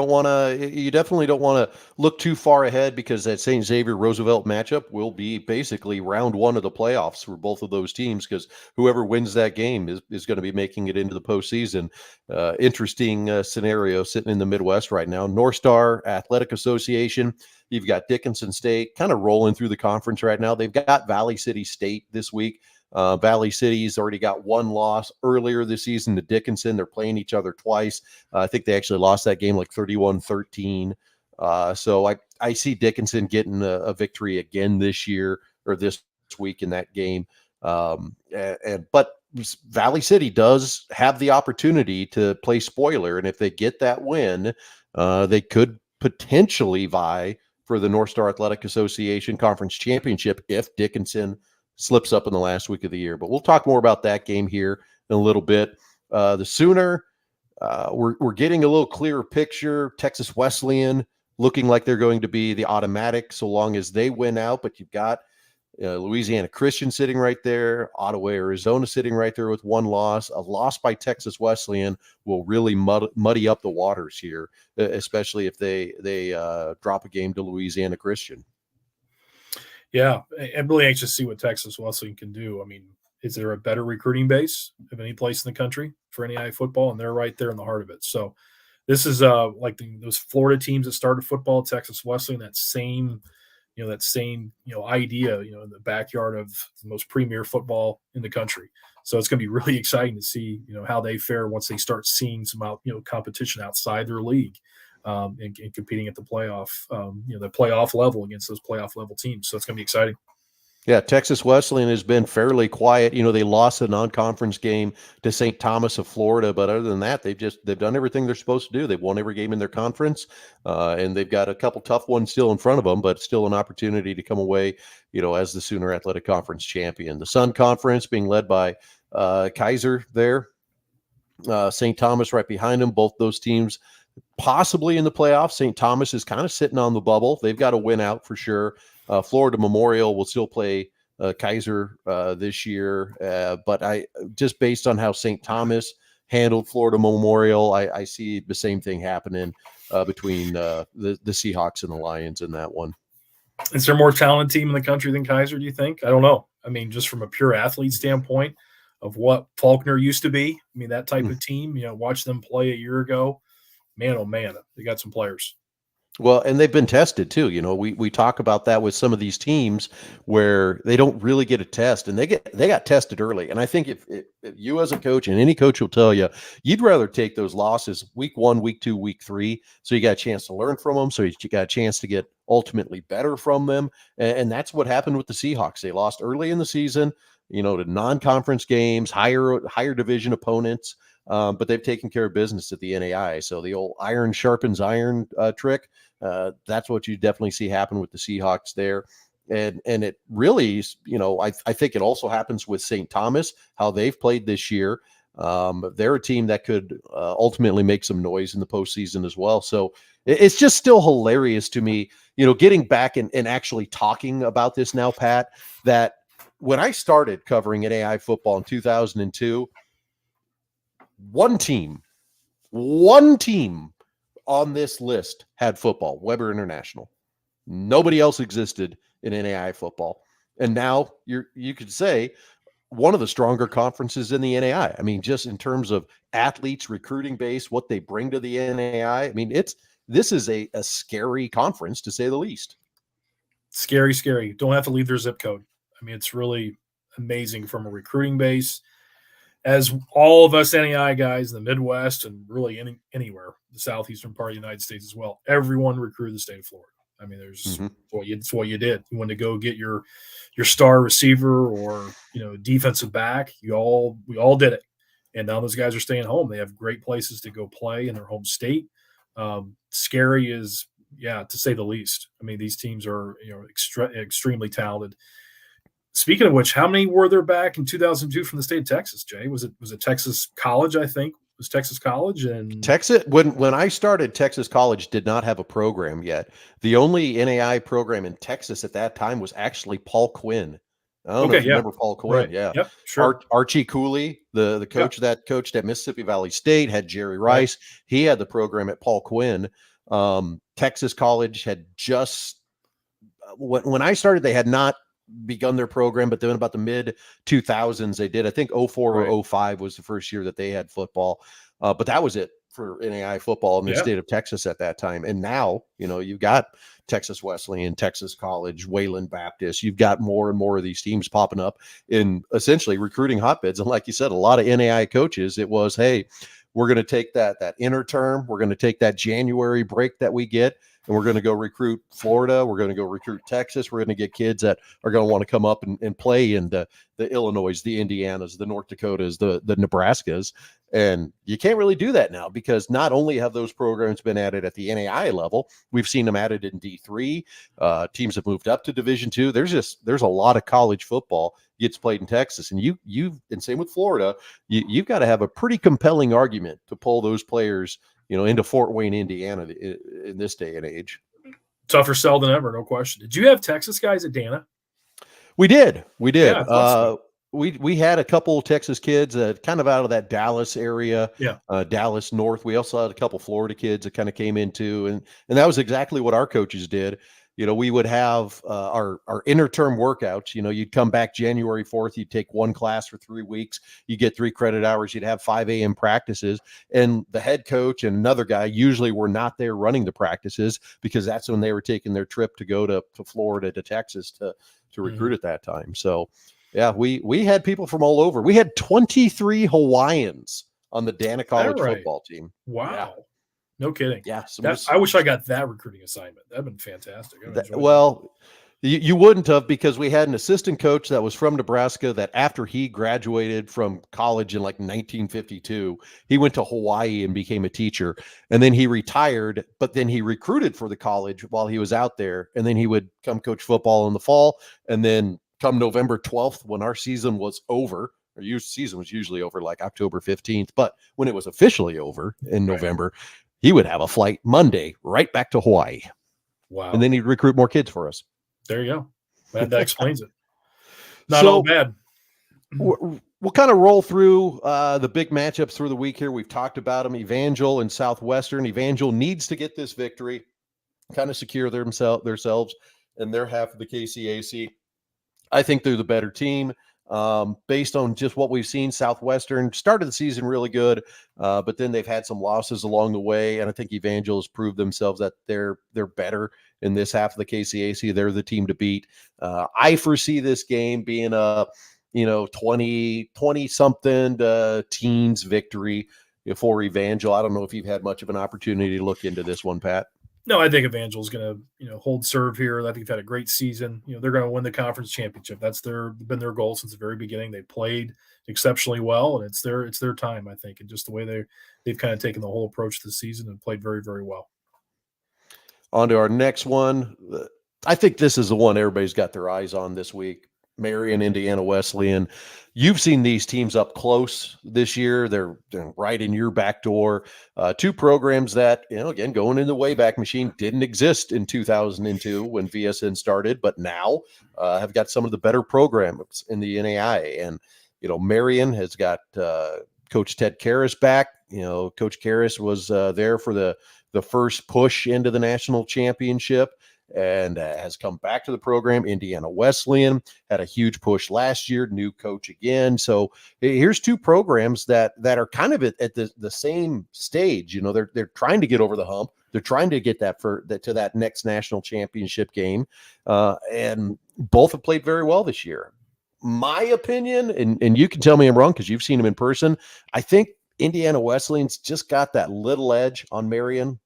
definitely don't want to look too far ahead, because that St. Xavier Roosevelt matchup will be basically round 1 of the playoffs for both of those teams, because whoever wins that game is going to be making it into the postseason. Interesting scenario sitting in the Midwest right now. North Star Athletic Association, you've got Dickinson State kind of rolling through the conference right now. They've got Valley City State this week. Valley City's already got 1 loss earlier this season to Dickinson. They're playing each other twice. I think they actually lost that game like 31-13. So I see Dickinson getting a victory again this year, or this week, in that game. But Valley City does have the opportunity to play spoiler, and if they get that win, they could potentially vie for the North Star Athletic Association Conference Championship if Dickinson slips up in the last week of the year. But we'll talk more about that game here in a little bit. The Sooner, we're getting a little clearer picture. Texas Wesleyan looking like they're going to be the automatic so long as they win out. But you've got Louisiana Christian sitting right there, Ottawa, Arizona sitting right there with 1 loss. A loss by Texas Wesleyan will really muddy up the waters here, especially if they drop a game to Louisiana Christian. Yeah, I'm really anxious to see what Texas Wesleyan can do. I mean, is there a better recruiting base of any place in the country for NAIA football? And they're right there in the heart of it. So this is like those Florida teams that started football, Texas Wesleyan, that same idea, in the backyard of the most premier football in the country. So it's going to be really exciting to see, how they fare once they start seeing some competition outside their league. And competing at the playoff level against those playoff level teams. So it's going to be exciting. Yeah, Texas Wesleyan has been fairly quiet. They lost a non-conference game to St. Thomas of Florida, but other than that, they've done everything they're supposed to do. They've won every game in their conference, and they've got a couple tough ones still in front of them, but still an opportunity to come away, as the Sooner Athletic Conference champion. The Sun Conference being led by Kaiser there, St. Thomas right behind them. Both those teams possibly in the playoffs. St. Thomas is kind of sitting on the bubble. They've got to win out for sure. Florida Memorial will still play Kaiser this year, but just based on how St. Thomas handled Florida Memorial, I see the same thing happening between the Seahawks and the Lions in that one. Is there a more talented team in the country than Kaiser, do you think? I don't know. I mean, just from a pure athlete standpoint of what Faulkner used to be, I mean, that type of team, watch them play a year ago. Man, oh man, they got some players. Well, and they've been tested too. We talk about that with some of these teams where they don't really get a test, and they got tested early. And I think if you as a coach, and any coach will tell you, you'd rather take those losses week 1, week 2, week 3, so you got a chance to learn from them, so you got a chance to get ultimately better from them. And that's what happened with the Seahawks. They lost early in the season, to non-conference games, higher division opponents. But they've taken care of business at the NAIA. So the old iron sharpens iron trick, that's what you definitely see happen with the Seahawks there. And it really, I think it also happens with St. Thomas, how they've played this year. They're a team that could ultimately make some noise in the postseason as well. So it's just still hilarious to me, getting back and actually talking about this now, Pat, that when I started covering NAI football in 2002, one team on this list had football, Weber International. Nobody else existed in NAI football. And now you could say one of the stronger conferences in the NAI. I mean, just in terms of athletes, recruiting base, what they bring to the NAI. I mean, this is a scary conference, to say the least. Scary, scary. Don't have to leave their zip code. I mean, it's really amazing from a recruiting base. As all of us NAI guys in the Midwest and really anywhere, the southeastern part of the United States as well, everyone recruited the state of Florida. I mean, it's what you did. You wanted to go get your star receiver or defensive back. We all did it, and now those guys are staying home. They have great places to go play in their home state. Scary is, to say the least. I mean, these teams are extremely talented. Speaking of which, how many were there back in 2002 from the state of Texas, Jay? Was it Texas College, I think? Was Texas College? And Texas, when I started, Texas College did not have a program yet. The only NAI program in Texas at that time was actually Paul Quinn. I don't know if you remember Paul Quinn. Right. Yeah. Yep, sure. Archie Cooley, the coach that coached at Mississippi Valley State, had Jerry Rice. Right. He had the program at Paul Quinn. Texas College had just when I started, they had not begun their program, but then about the mid 2000s they did. I think 04 or 05 was the first year that they had football, but that was it for NAI football in the state of Texas at that time. And now you've got Texas Wesleyan, Texas College, Wayland Baptist. You've got more and more of these teams popping up in essentially recruiting hotbeds. And like you said, a lot of NAI coaches, it was, hey, we're going to take that inner term, we're going to take that January break that we get, and we're going to go recruit Florida. We're going to go recruit Texas. We're going to get kids that are going to want to come up and play in the Illinois, the Indianas, the North Dakotas, the Nebraskas. And you can't really do that now because not only have those programs been added at the NAI level, we've seen them added in D3. Teams have moved up to Division II. There's a lot of college football gets played in Texas. And and same with Florida, you've got to have a pretty compelling argument to pull those players into Fort Wayne, Indiana in this day and age. Tougher sell than ever, no question. Did you have Texas guys at Dana? We did. Yeah, so. We had a couple Texas kids kind of out of that Dallas area, Dallas North. We also had a couple Florida kids that kind of came into, and that was exactly what our coaches did. We would have our interterm workouts. You'd come back January 4th, you'd take one class for 3 weeks, you get 3 credit hours, you'd have 5 a.m. practices, and the head coach and another guy usually were not there running the practices because that's when they were taking their trip to go to Florida, to Texas to recruit at that time. So yeah, we had people from all over. We had 23 Hawaiians on the Dana College football team. Wow. Yeah. No kidding. Yeah. I wish I got that recruiting assignment. That'd been fantastic. You wouldn't have, because we had an assistant coach that was from Nebraska that after he graduated from college in like 1952, he went to Hawaii and became a teacher. And then he retired, but then he recruited for the college while he was out there. And then he would come coach football in the fall. And then come November 12th, when our season was over, our season was usually over like October 15th, but when it was officially over in November, he would have a flight Monday right back to Hawaii. Wow. And then he'd recruit more kids for us. There you go. That explains it. Not all bad. We'll kind of roll through the big matchups through the week here. We've talked about them. Evangel and Southwestern. Evangel needs to get this victory, kind of secure themselves and their half of the KCAC. I think they're the better team. Based on just what we've seen. Southwestern started the season really good, but then they've had some losses along the way, and I think Evangel has proved themselves that they're better in this half of the KCAC. They're the team to beat. I foresee this game being a 20 something teens victory for Evangel. I don't know if you've had much of an opportunity to look into this one, Pat. No, I think Evangel's going to, hold serve here. I think they've had a great season. They're going to win the conference championship. That's been their goal since the very beginning. They played exceptionally well, and it's their time, I think. And just the way they've kind of taken the whole approach to the season and played very, very well. On to our next one. I think this is the one everybody's got their eyes on this week. Marion, Indiana Wesleyan. You've seen these teams up close this year. They're right in your back door. Two programs that, again, going in the Wayback Machine, didn't exist in 2002 when VSN started, but now have got some of the better programs in the NAIA. And, Marion has got Coach Ted Karras back. Coach Karras was there for the first push into the national championship and has come back to the program. Indiana Wesleyan had a huge push last year, new coach again. So here's two programs that are kind of at the same stage. They're trying to get over the hump. They're trying to get to that next national championship game. And both have played very well this year. My opinion, and you can tell me I'm wrong because you've seen them in person, I think Indiana Wesleyan's just got that little edge on Marion.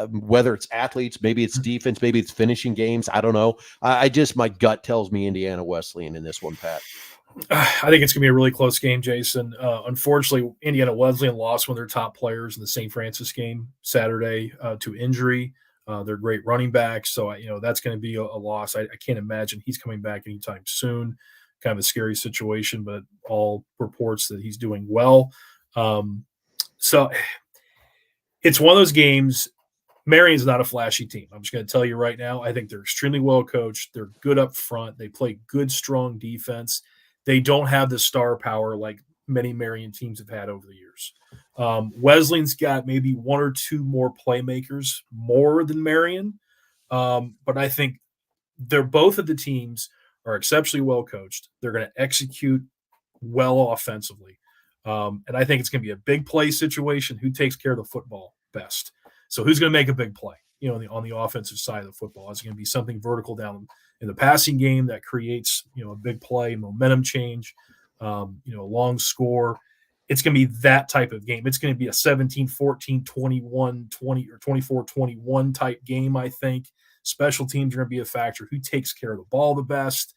Whether it's athletes, maybe it's defense, maybe it's finishing games. I don't know. My gut tells me Indiana Wesleyan in this one, Pat. I think it's going to be a really close game, Jason. Unfortunately, Indiana Wesleyan lost one of their top players in the St. Francis game Saturday to injury. They're great running backs. So, that's going to be a loss. I can't imagine he's coming back anytime soon. Kind of a scary situation, but all reports that he's doing well. So it's one of those games. Marion's not a flashy team. I'm just going to tell you right now. I think they're extremely well coached. They're good up front. They play good, strong defense. They don't have the star power like many Marion teams have had over the years. Wesleyan's got maybe one or two more playmakers more than Marion. But I think they're both of the teams are exceptionally well coached. They're going to execute well offensively. And I think it's going to be a big play situation. Who takes care of the football best? So who's going to make a big play, on the offensive side of the football? Is it going to be something vertical down in the passing game that creates, a big play, momentum change, long score? It's going to be that type of game. It's going to be a 17-14, 21-20 or 24-21 type game, I think. Special teams are going to be a factor. Who takes care of the ball the best?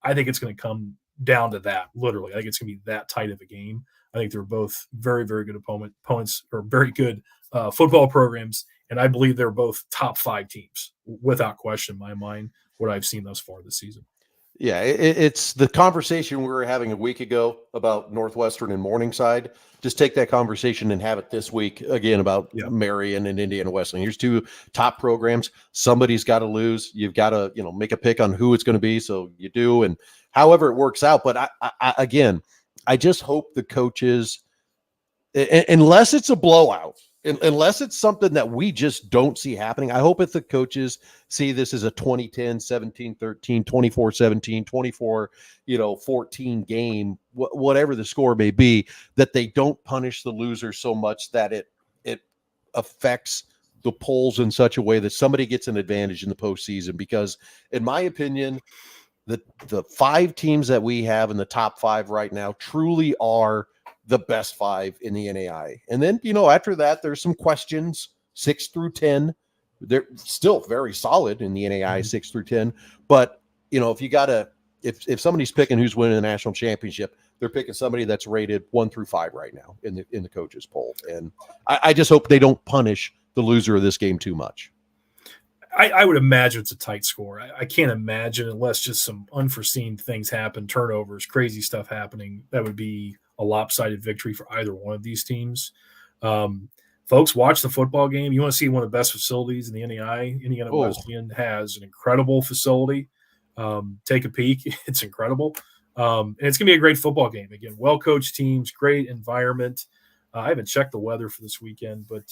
I think it's going to come down to that, literally. I think it's going to be that tight of a game. I think they're both very, very good opponents or very good football programs, and I believe they're both top 5 teams, without question in my mind, what I've seen thus far this season. Yeah, it's the conversation we were having a week ago about Northwestern and Morningside. Just take that conversation and have it this week again about Marion and Indiana Wesleyan. Here's two top programs. Somebody's got to lose. You've got to, make a pick on who it's going to be. So you do, and however it works out. But I just hope the coaches, unless it's a blowout, unless it's something that we just don't see happening, I hope if the coaches see this as a 2010, 17-13, 24-17, 24-14 game, whatever the score may be, that they don't punish the loser so much that it affects the polls in such a way that somebody gets an advantage in the postseason. Because in my opinion, the 5 teams that we have in the top 5 right now truly are the best 5 in the NAI. And then, after that, there's some questions, 6 through 10. They're still very solid in the NAI, 6 through 10. But, if somebody's picking who's winning the national championship, they're picking somebody that's rated 1 through 5 right now in the coaches poll. And I just hope they don't punish the loser of this game too much. I would imagine it's a tight score. I can't imagine, unless just some unforeseen things happen, turnovers, crazy stuff happening, that would be a lopsided victory for either one of these teams. Folks, watch the football game. You want to see one of the best facilities in the NAI. Indiana Wesleyan has an incredible facility. Take a peek. It's incredible. And it's going to be a great football game. Again, well-coached teams, great environment. I haven't checked the weather for this weekend, but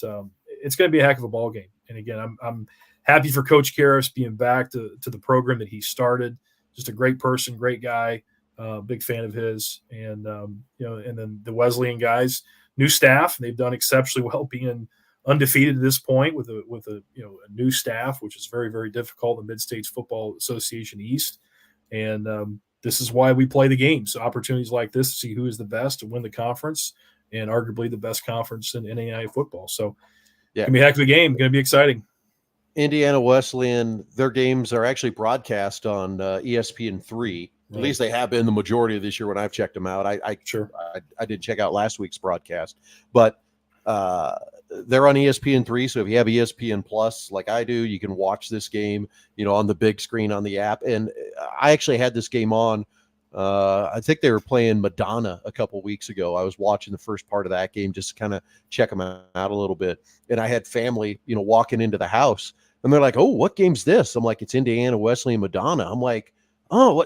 it's going to be a heck of a ball game. And again, I'm happy for Coach Karras being back to the program that he started. Just a great person, great guy. Big fan of his, and and then the Wesleyan guys, new staff. They've done exceptionally well, being undefeated at this point with a new staff, which is very, very difficult in Mid-States Football Association East. And this is why we play the game. So opportunities like this to see who is the best to win the conference, and arguably the best conference in NAIA football. So it's gonna be a heck of a game. Going to be exciting. Indiana Wesleyan, their games are actually broadcast on ESPN3. At least they have been the majority of this year when I've checked them out. I did check out last week's broadcast, but they're on ESPN3. So if you have ESPN Plus, like I do, you can watch this game, on the big screen on the app. And I actually had this game on. I think they were playing Madonna a couple weeks ago. I was watching the first part of that game just to kind of check them out a little bit. And I had family, walking into the house, and they're like, "Oh, what game's this?" I'm like, "It's Indiana Wesleyan Madonna." I'm like, "Oh,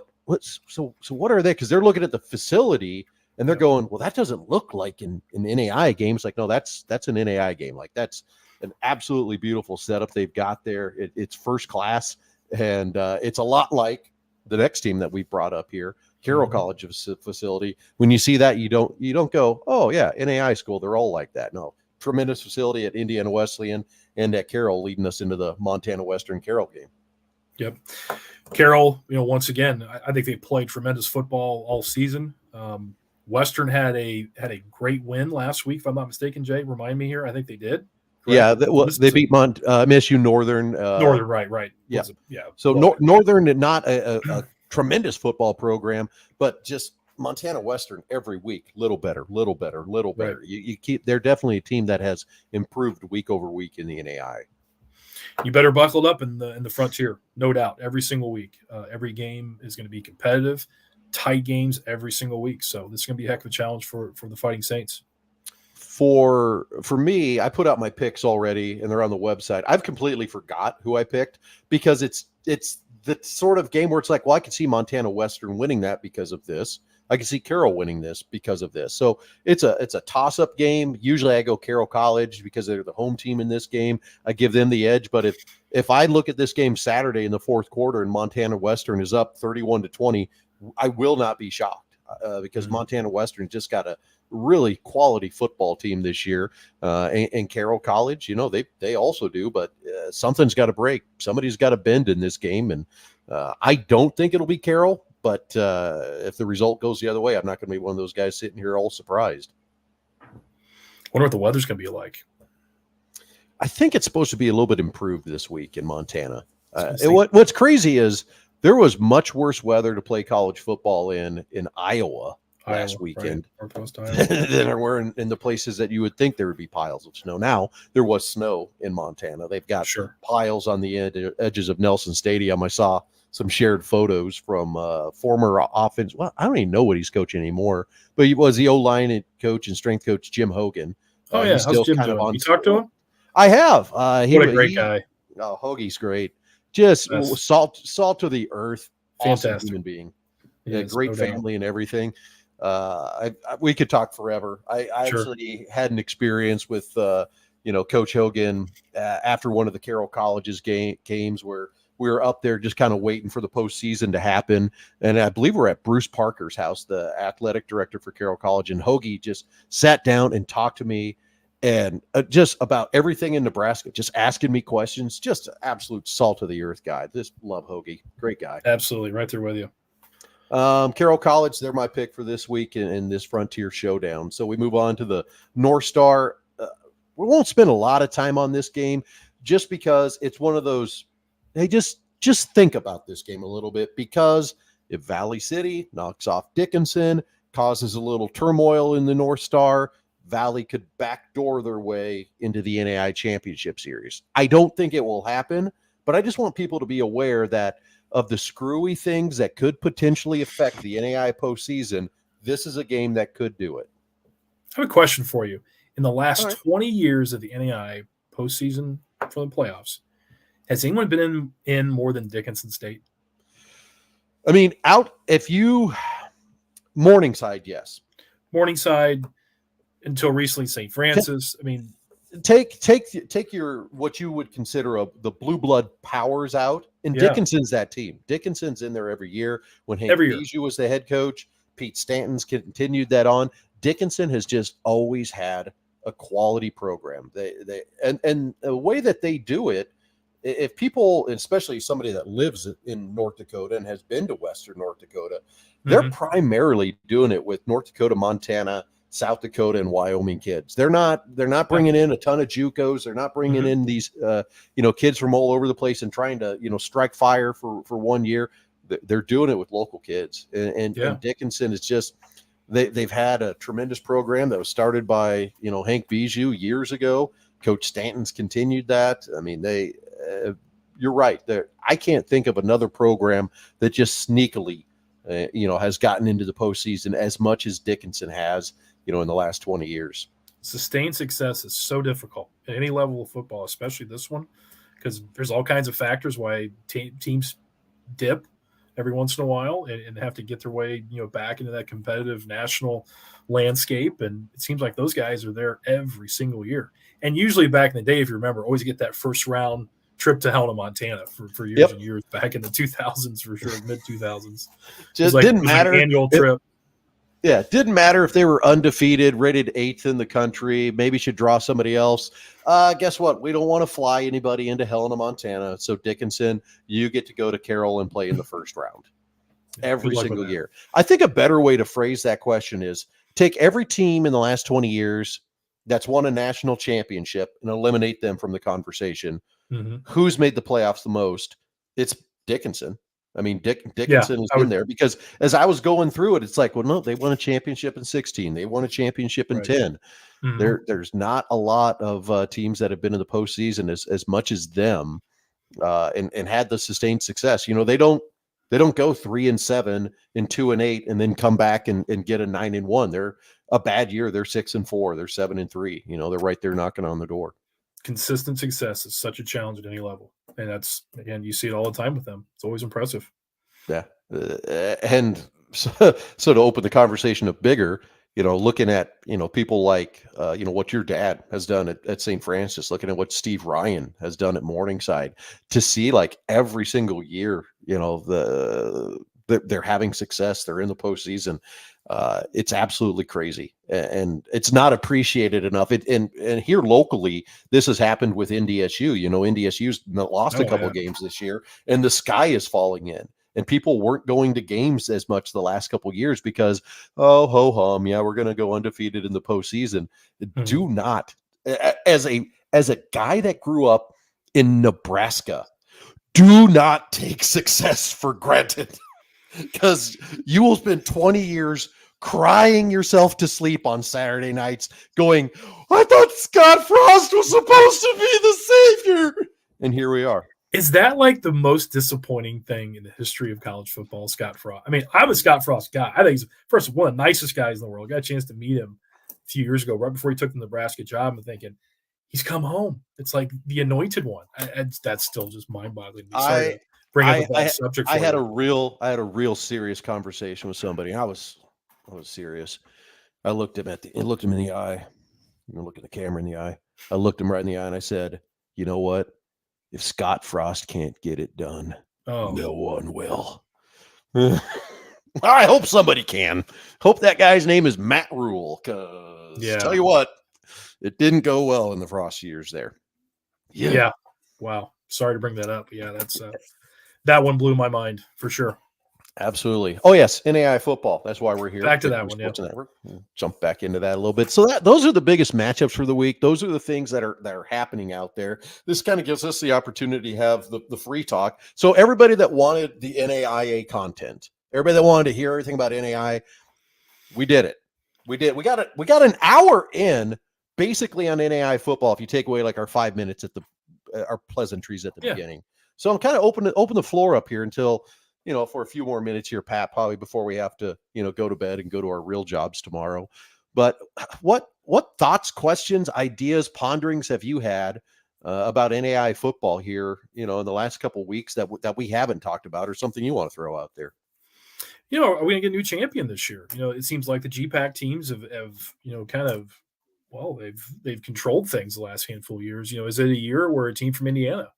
so what are they?" Because they're looking at the facility and they're going, "Well, that doesn't look like an NAIA game." It's like, no, that's an NAIA game. Like, that's an absolutely beautiful setup they've got there. It's first class, and it's a lot like the next team that we brought up here, Carroll College facility. When you see that, you don't go, "Oh yeah, NAIA school, they're all like that." No, tremendous facility at Indiana Wesleyan and at Carroll, leading us into the Montana Western Carroll game. Yep. Carroll, once again, I think they played tremendous football all season. Western had a great win last week, if I'm not mistaken. Jay, remind me here. I think they did. Correct? Yeah, they beat MSU Northern. Northern, right. Yeah. Yeah. So Northern, not a tremendous football program, but just Montana Western every week, little better. Right. You keep. They're definitely a team that has improved week over week in the NAI. You better buckle up in the Frontier, no doubt. Every single week, every game is going to be competitive, tight games every single week. So this is going to be a heck of a challenge for the Fighting Saints. For me, I put out my picks already, and they're on the website. I've completely forgot who I picked because it's the sort of game where it's like, well, I could see Montana Western winning that because of this. I can see Carroll winning this because of this. So it's a toss-up game. Usually I go Carroll College because they're the home team in this game. I give them the edge. But if I look at this game Saturday in the fourth quarter and Montana Western is up 31-20, I will not be shocked because Montana Western just got a really quality football team this year. And Carroll College, they also do, but something's got to break. Somebody's got to bend in this game. And I don't think it'll be Carroll. But if the result goes the other way, I'm not going to be one of those guys sitting here all surprised. Wonder what the weather's going to be like. I think it's supposed to be a little bit improved this week in Montana. What's crazy is there was much worse weather to play college football in Iowa last weekend than there were in the places that you would think there would be piles of snow. Now, there was snow in Montana. They've got piles on the edges of Nelson Stadium. I saw some shared photos from former offense. Well, I don't even know what he's coaching anymore, but he was the O-line coach and strength coach, Jim Hogan. Oh, yeah. How's Jim doing? You talked to him? I have. What a great guy. Oh, Hoagie's great. Just salt to the earth. Fantastic. Awesome human being. Yes, great family and everything. We could talk forever. I actually had an experience with, Coach Hogan after one of the Carroll College's games where we were up there just kind of waiting for the postseason to happen. And I believe we're at Bruce Parker's house, the athletic director for Carroll College. And Hoagie just sat down and talked to me and just about everything in Nebraska, just asking me questions, just an absolute salt of the earth guy. Just love Hoagie. Great guy. Absolutely. Right there with you. Carroll College, they're my pick for this week in this Frontier Showdown. So we move on to the North Star. We won't spend a lot of time on this game just because it's one of those. Hey, just think about this game a little bit, because if Valley City knocks off Dickinson, causes a little turmoil in the North Star, Valley could backdoor their way into the NAI Championship Series. I don't think it will happen, but I just want people to be aware that of the screwy things that could potentially affect the NAI postseason, this is a game that could do it. I have a question for you. In the last 20 years of the NAI postseason for the playoffs, has anyone been in more than Dickinson State? I mean, Morningside, yes. Morningside, until recently, St. Francis. I mean, take your what you would consider the blue blood powers out, and Dickinson's that team. Dickinson's in there every year. When Hank Bijou was the head coach, Pete Stanton's continued that on. Dickinson has just always had a quality program. And the way that they do it, if people, especially somebody that lives in North Dakota and has been to Western North Dakota, they're primarily doing it with North Dakota, Montana, South Dakota, and Wyoming kids. They're not bringing in a ton of JUCOs. They're not bringing in these, kids from all over the place and trying to, strike fire for 1 year. They're doing it with local kids. And Dickinson is just, they've had a tremendous program that was started by, Hank Bijou years ago. Coach Stanton's continued that. I mean, you're right. I can't think of another program that just sneakily, has gotten into the postseason as much as Dickinson has, in the last 20 years. Sustained success is so difficult at any level of football, especially this one, because there's all kinds of factors why teams dip every once in a while and have to get their way, back into that competitive national landscape. And it seems like those guys are there every single year. And usually back in the day, if you remember, always get that first round trip to Helena, Montana for years and years back in the 2000s, for sure, mid 2000s. Just didn't matter. An annual trip. Yeah, it didn't matter if they were undefeated, rated 8th in the country, maybe should draw somebody else. Guess what? We don't want to fly anybody into Helena, Montana. So Dickinson, you get to go to Carroll and play in the first round every single year. I think a better way to phrase that question is take every team in the last 20 years that's won a national championship and eliminate them from the conversation. Mm-hmm. Who's made the playoffs the most? It's Dickinson. I mean, Dickinson is in there because as I was going through it, it's like, well, no, they won a championship in 16. They won a championship in 10. Mm-hmm. There's not a lot of teams that have been in the postseason as much as them and had the sustained success. They don't go 3-7 and 2-8 and then come back and get a 9-1. They're a bad year. They're 6-4. They're 7-3. They're right there knocking on the door. Consistent success is such a challenge at any level. And that's, again, you see it all the time with them. It's always impressive. Yeah. And so to open the conversation up bigger, looking at, people like, what your dad has done at St. Francis, looking at what Steve Ryan has done at Morningside, to see like every single year, they're having success. They're in the postseason. It's absolutely crazy, and it's not appreciated enough. And here locally, this has happened with NDSU. NDSU's lost a couple games this year, and the sky is falling in. And people weren't going to games as much the last couple of years because, ho hum, we're going to go undefeated in the postseason. Mm-hmm. Do not, as a guy that grew up in Nebraska, do not take success for granted. Because you will spend 20 years crying yourself to sleep on Saturday nights going, I thought Scott Frost was supposed to be the savior. And here we are. Is that like the most disappointing thing in the history of college football, Scott Frost? I mean, I'm a Scott Frost guy. I think he's, first of all, one of the nicest guys in the world. I got a chance to meet him a few years ago, right before he took the Nebraska job, and thinking, he's come home. It's like the anointed one. That's still just mind-boggling. I had a real serious conversation with somebody. I was serious. I looked him in the eye. I'm looking the camera in the eye. I looked him right in the eye and I said, you know what? If Scott Frost can't get it done, no one will. I hope somebody can. Hope that guy's name is Matt Rule. Because tell you what, it didn't go well in the Frost years there. Yeah. Wow. Sorry to bring that up. Yeah, that's that one blew my mind for sure. Absolutely. Oh yes, NAIA football. That's why we're here. Back to that one. Yeah. We'll jump back into that a little bit. So those are the biggest matchups for the week. Those are the things that are happening out there. This kind of gives us the opportunity to have the free talk. So everybody that wanted the NAIA content, everybody that wanted to hear everything about NAIA, we did it. We got an hour in basically on NAIA football. If you take away like our 5 minutes at our pleasantries at the beginning. So I'm kind of open the floor up here until, for a few more minutes here, Pat, probably before we have to, go to bed and go to our real jobs tomorrow. But what thoughts, questions, ideas, ponderings have you had about NAIA football here, in the last couple of weeks that we haven't talked about, or something you want to throw out there? Are we going to get a new champion this year? It seems like the GPAC teams have they've controlled things the last handful of years. Is it a year where a team from Indiana,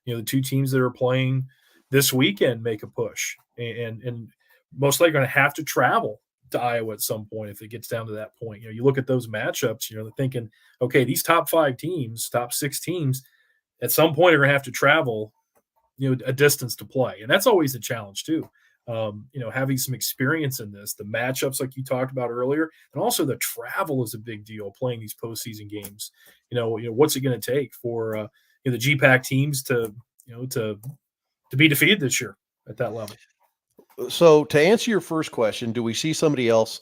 the two teams that are playing this weekend make a push and most likely going to have to travel to Iowa at some point if it gets down to that point? You look at those matchups, they're thinking, okay, these top 5 teams, top 6 teams, at some point are going to have to travel, a distance to play. And that's always a challenge too. Having some experience in this, the matchups like you talked about earlier, and also the travel is a big deal playing these postseason games. What's it going to take for the GPAC teams to be defeated this year at that level? So to answer your first question, do we see somebody else?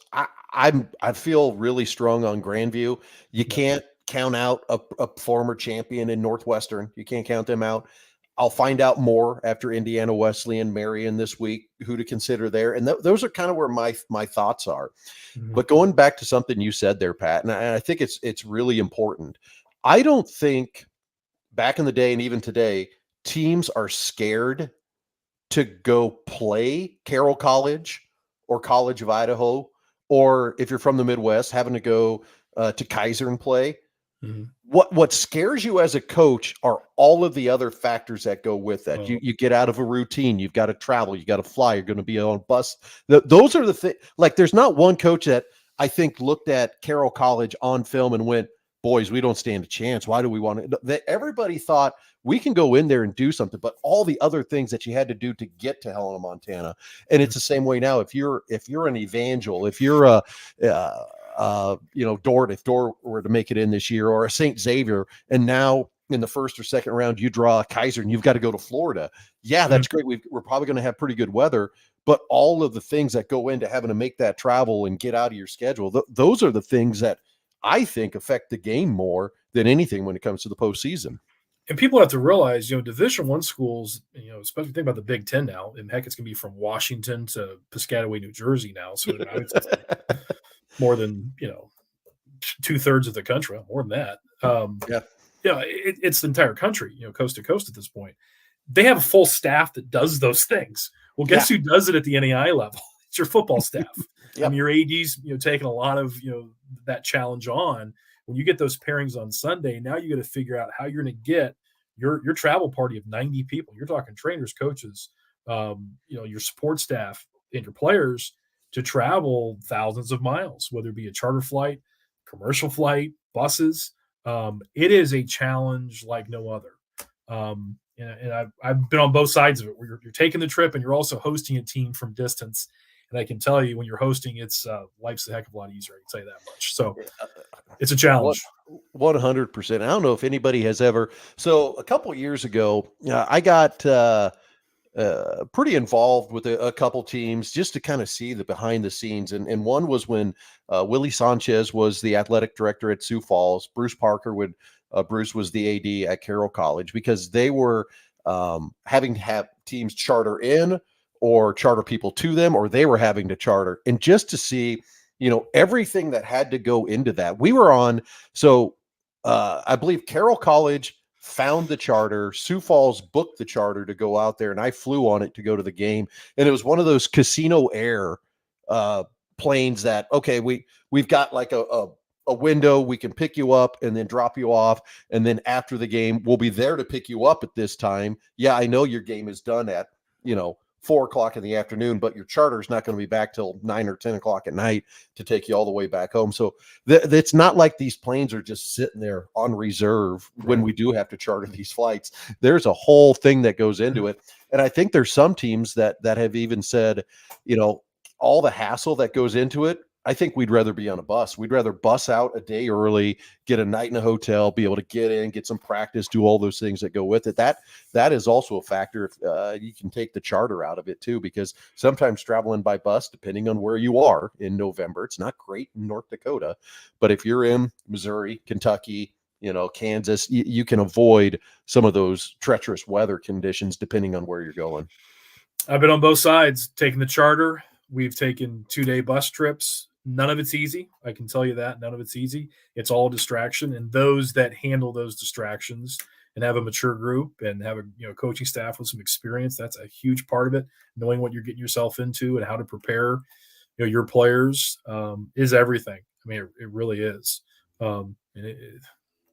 I feel really strong on Grandview. You can't count out a former champion in Northwestern. You can't count them out. I'll find out more after Indiana Wesleyan, Marion this week, who to consider there. And those are kind of where my thoughts are. Mhm. But going back to something you said there, Pat, and I think it's really important. I don't think back in the day and even today, teams are scared to go play Carroll College or College of Idaho, or if you're from the Midwest, having to go to Kaiser and play. Mhm. What scares you as a coach are all of the other factors that go with that. Oh. You get out of a routine. You've got to travel. You got to fly. You're going to be on a bus. Those are the things. Like, there's not one coach that I think looked at Carroll College on film and went, boys, we don't stand a chance. Why do we want to? Everybody thought we can go in there and do something, but all the other things that you had to do to get to Helena, Montana. And it's the same way now. If you're an Evangel, if you're a Dort, if Dort were to make it in this year, or a St. Xavier, and now in the first or second round you draw a Kaiser and you've got to go to Florida. Yeah, that's great. We're probably going to have pretty good weather, but all of the things that go into having to make that travel and get out of your schedule, those are the things that I think affect the game more than anything when it comes to the postseason. And people have to realize, Division I schools, especially think about the Big Ten now, and heck, it's going to be from Washington to Piscataway, New Jersey now. So it's more than, 2/3 of the country, more than that. It's the entire country, coast to coast at this point. They have a full staff that does those things. Well, guess who does it at the NAIA level? It's your football staff. Yep. I mean, your AD's, taking a lot of, that challenge on. When you get those pairings on Sunday, now you got to figure out how you're going to get your travel party of 90 people. You're talking trainers, coaches, your support staff, and your players to travel thousands of miles, whether it be a charter flight, commercial flight, buses. It is a challenge like no other. And I've been on both sides of it, where you're taking the trip and you're also hosting a team from distance. And I can tell you, when you're hosting, it's life's a heck of a lot easier. I can tell you that much. So it's a challenge. 100%. I don't know if anybody has ever. So a couple of years ago, I got pretty involved with a couple teams just to kind of see the behind the scenes. And one was when Willie Sanchez was the athletic director at Sioux Falls. Bruce Parker Bruce was the AD at Carroll College, because they were having to have teams charter in or charter people to them, or they were having to charter. And just to see, everything that had to go into that. We were on, so I believe Carroll College found the charter, Sioux Falls booked the charter to go out there, and I flew on it to go to the game. And it was one of those Casino Air planes that, okay, we've got like a window, we can pick you up and then drop you off, and then after the game we'll be there to pick you up at this time. Yeah, I know your game is done at 4:00 in the afternoon, but your charter is not going to be back till 9 or 10 o'clock at night to take you all the way back home. So it's not like these planes are just sitting there on reserve when we do have to charter these flights. There's a whole thing that goes into it. And I think there's some teams that have even said, all the hassle that goes into it, I think we'd rather be on a bus. We'd rather bus out a day early, get a night in a hotel, be able to get in, get some practice, do all those things that go with it. That is also a factor. If you can take the charter out of it too, because sometimes traveling by bus, depending on where you are in November, it's not great in North Dakota. But if you're in Missouri, Kentucky, Kansas, you can avoid some of those treacherous weather conditions depending on where you're going. I've been on both sides, taking the charter. We've taken 2-day bus trips. None of it's easy. I can tell you that. None of it's easy. It's all distraction. And those that handle those distractions and have a mature group and have a coaching staff with some experience, that's a huge part of it. Knowing what you're getting yourself into and how to prepare your players is everything. I mean, it really is. And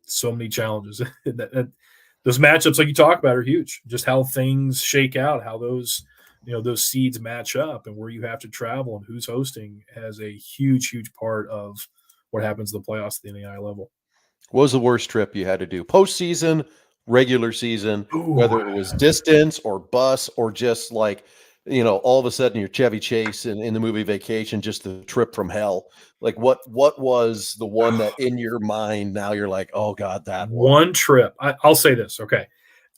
so many challenges. Those matchups, like you talk about, are huge. Just how things shake out, how those seeds match up, and where you have to travel and who's hosting has a huge, huge part of what happens in the playoffs at the NAIA level. What was the worst trip you had to do? Postseason, regular season, whether it was distance or bus or just like, all of a sudden your Chevy Chase in the movie Vacation, just the trip from hell. Like what was the one that in your mind now you're like, oh God, that one trip. I'll say this. Okay.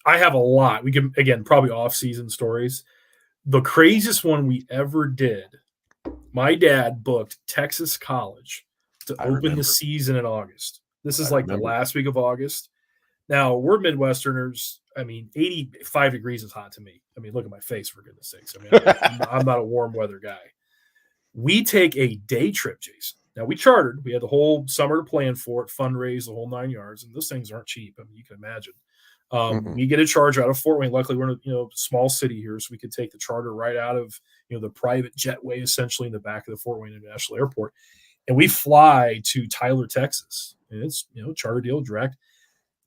I have a lot. We can, again, probably off-season stories. The craziest one we ever did, my dad booked Texas College to open the season in August. This is I like the remember. last week of August. Now, we're Midwesterners. I mean, 85 degrees is hot to me. I mean, look at my face, for goodness sakes. I mean, I'm not a warm weather guy. We take a day trip, Jason. Now, we chartered. We had the whole summer to plan for it, fundraise, the whole 9 yards, and those things aren't cheap. I mean, you can imagine. We get a charge out of Fort Wayne. Luckily, we're in a small city here, so we could take the charter right out of the private jetway, essentially in the back of the Fort Wayne International Airport, and we fly to Tyler, Texas. And it's charter deal, direct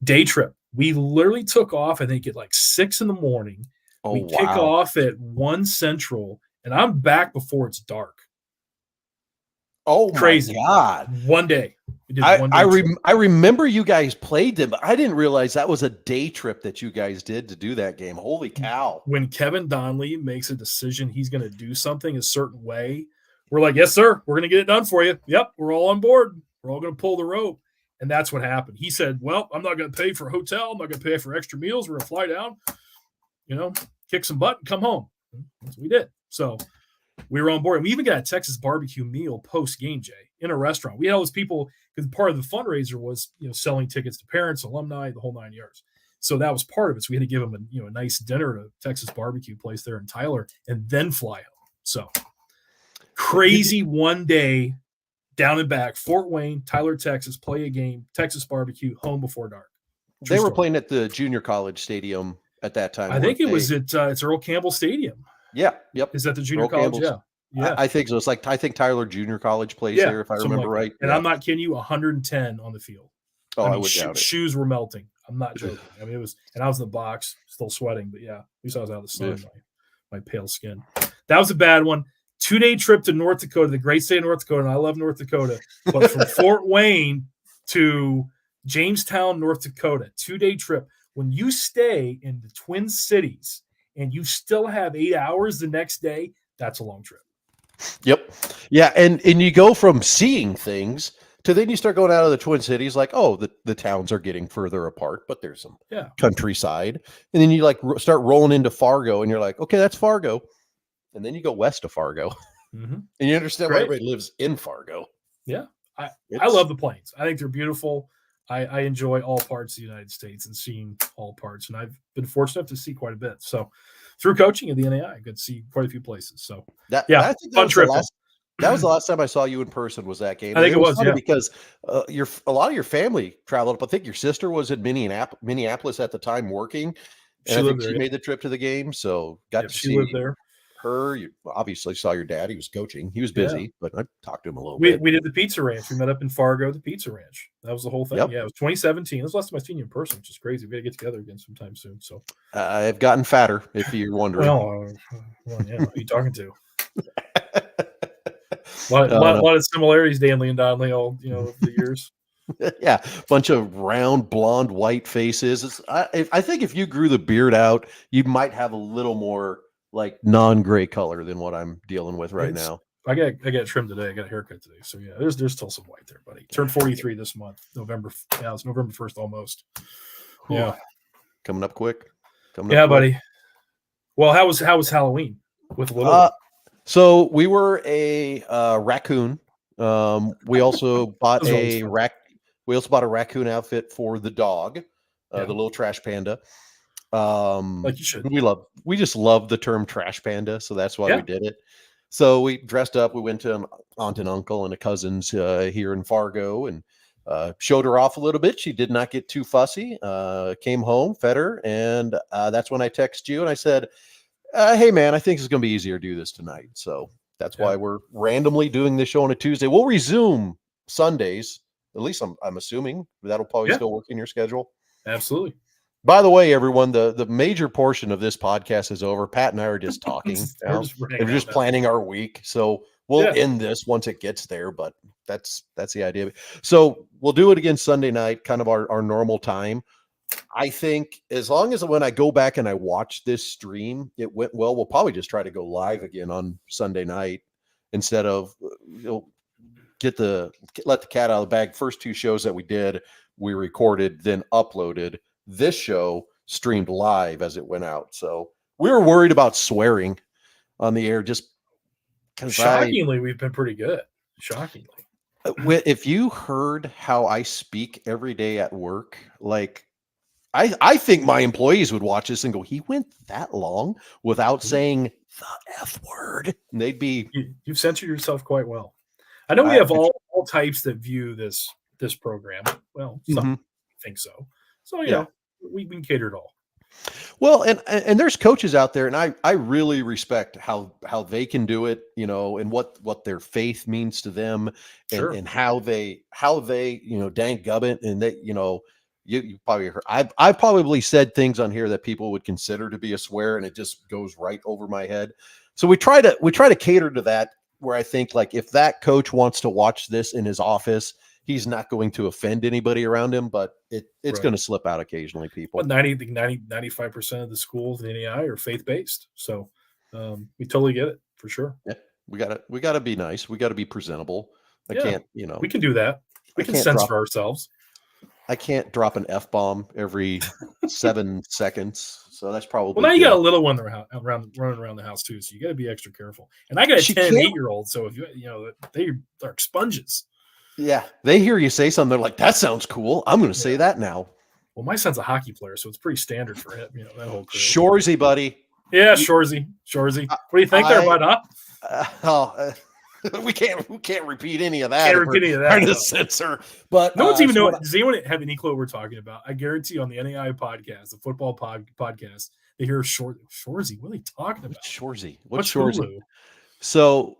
day trip. We literally took off, I think, at like 6 in the morning. Oh, we kick wow. off at 1 Central, and I'm back before it's dark. Oh, Crazy. my God. One day. We did one day trip. I remember you guys played them, but I didn't realize that was a day trip that you guys did to do that game. Holy cow. When Kevin Donley makes a decision he's going to do something a certain way, we're like, yes, sir, we're going to get it done for you. Yep, we're all on board. We're all going to pull the rope. And that's what happened. He said, well, I'm not going to pay for a hotel. I'm not going to pay for extra meals. We're going to fly down, kick some butt and come home. That's what we did. So we were on board. And we even got a Texas barbecue meal post-game, Jay, in a restaurant. We had all those people, because part of the fundraiser was, selling tickets to parents, alumni, the whole 9 yards. So that was part of it. So we had to give them a nice dinner at a Texas barbecue place there in Tyler and then fly home. So crazy one day down and back, Fort Wayne, Tyler, Texas, play a game, Texas barbecue, home before dark. They were playing at the junior college stadium at that time. I think it was at it's Earl Campbell Stadium. Yeah. Yep. Is that the junior Earl college? Campbell's. Yeah. I think so. It's like, I think Tyler Junior College plays there, if I remember right. And I'm not kidding you, 110 on the field. Oh, I would doubt it. Shoes were melting. I'm not joking. I mean, and I was in the box, still sweating, but yeah, at least I was out of the sun, my pale skin. That was a bad one. 2-day trip to North Dakota, the great state of North Dakota, and I love North Dakota, but from Fort Wayne to Jamestown, North Dakota, 2-day trip. When you stay in the Twin Cities and you still have 8 hours the next day, that's a long trip. Yep. Yeah. And you go from seeing things to then you start going out of the Twin Cities, like, oh, the towns are getting further apart, but there's some countryside. And then you start rolling into Fargo and you're like, okay, that's Fargo. And then you go west of Fargo and you understand why everybody lives in Fargo. Yeah. I love the plains. I think they're beautiful. I enjoy all parts of the United States and seeing all parts. And I've been fortunate to see quite a bit. So through coaching at the NAIA, I could see quite a few places. So fun trip. That was the last time I saw you in person, was that game. I think it was, because a lot of your family traveled up. I think your sister was in Minneapolis at the time working. And I think she made the trip to the game. So got to see lived there. Her. You obviously saw your dad. He was coaching. He was busy, but I talked to him a little bit. We did the Pizza Ranch. We met up in Fargo, the Pizza Ranch. That was the whole thing. Yep. Yeah, it was 2017. It was the last time I seen you in person, which is crazy. We got to get together again sometime soon. So I've gotten fatter, if you're wondering. Well, yeah, who are you talking to? A lot of similarities, Dannelly and Donley, all over the years. Yeah, bunch of round, blonde, white faces. I think if you grew the beard out, you might have a little more like non-gray color than what I'm dealing with right now. I got trimmed today. I got a haircut today. So yeah, there's still some white there, buddy. Turned 43 this month, November. Yeah, it's November 1st almost. Yeah, coming up quick. Buddy. Well, how was Halloween with little? So we were a raccoon. We also bought We also bought a raccoon outfit for the dog, the little trash panda. Like you should. We just love the term trash panda, so that's why we did it. So we dressed up. We went to an aunt and uncle and a cousin's here in Fargo and showed her off a little bit. She did not get too fussy. Came home, fed her, and that's when I texted you and I said, hey man, I think it's going to be easier to do this tonight. So that's why we're randomly doing this show on a Tuesday. We'll resume Sundays. At least I'm assuming that'll probably still work in your schedule. Absolutely. By the way, everyone, the major portion of this podcast is over. Pat and I are just talking. We're just planning our week. So we'll end this once it gets there, but that's the idea. So we'll do it again Sunday night, kind of our normal time. I think as long as when I go back and I watch this stream, it went well, we'll probably just try to go live again on Sunday night instead of let the cat out of the bag. First two shows that we did, we recorded, then uploaded. This show streamed live as it went out. So we were worried about swearing on the air. Just shockingly, we've been pretty good. Shockingly. If you heard how I speak every day at work, like I think my employees would watch this and go, he went that long without saying the F word. And they'd be, You've censored yourself quite well. I know we I, have all types that view this program. Well, some think so. So we can cater it all. Well, and there's coaches out there, and I really respect how they can do it, and what their faith means to them, and how they dang gubbit, and that you probably heard I've probably said things on here that people would consider to be a swear, and it just goes right over my head. So we try to cater to that, where I think, like, if that coach wants to watch this in his office, he's not going to offend anybody around him, but it's going to slip out occasionally, people. But 95% of the schools in NAI are faith-based. So we totally get it, for sure. Yeah, we gotta be nice. We gotta be presentable. I can't, we can do that. We can censor ourselves. I can't drop an F-bomb every 7 seconds. So that's probably now you got a little one running around the house too. So you got to be extra careful. And I got a 10 and 8-year-old. So if they are sponges. Yeah. They hear you say something. They're like, that sounds cool. I'm going to say that now. Well, my son's a hockey player, so it's pretty standard for him. That whole crew. Shorzy, buddy. Yeah, Shorzy. What do you think there, bud? Huh? We can't repeat any of that. Can't repeat any of that. Trying to censor, but no one's even know. Does anyone have any clue what we're talking about? I guarantee on the NAI podcast, the football podcast, they hear Shorzy. What are they talking about? Shorzy. What's Shorzy? So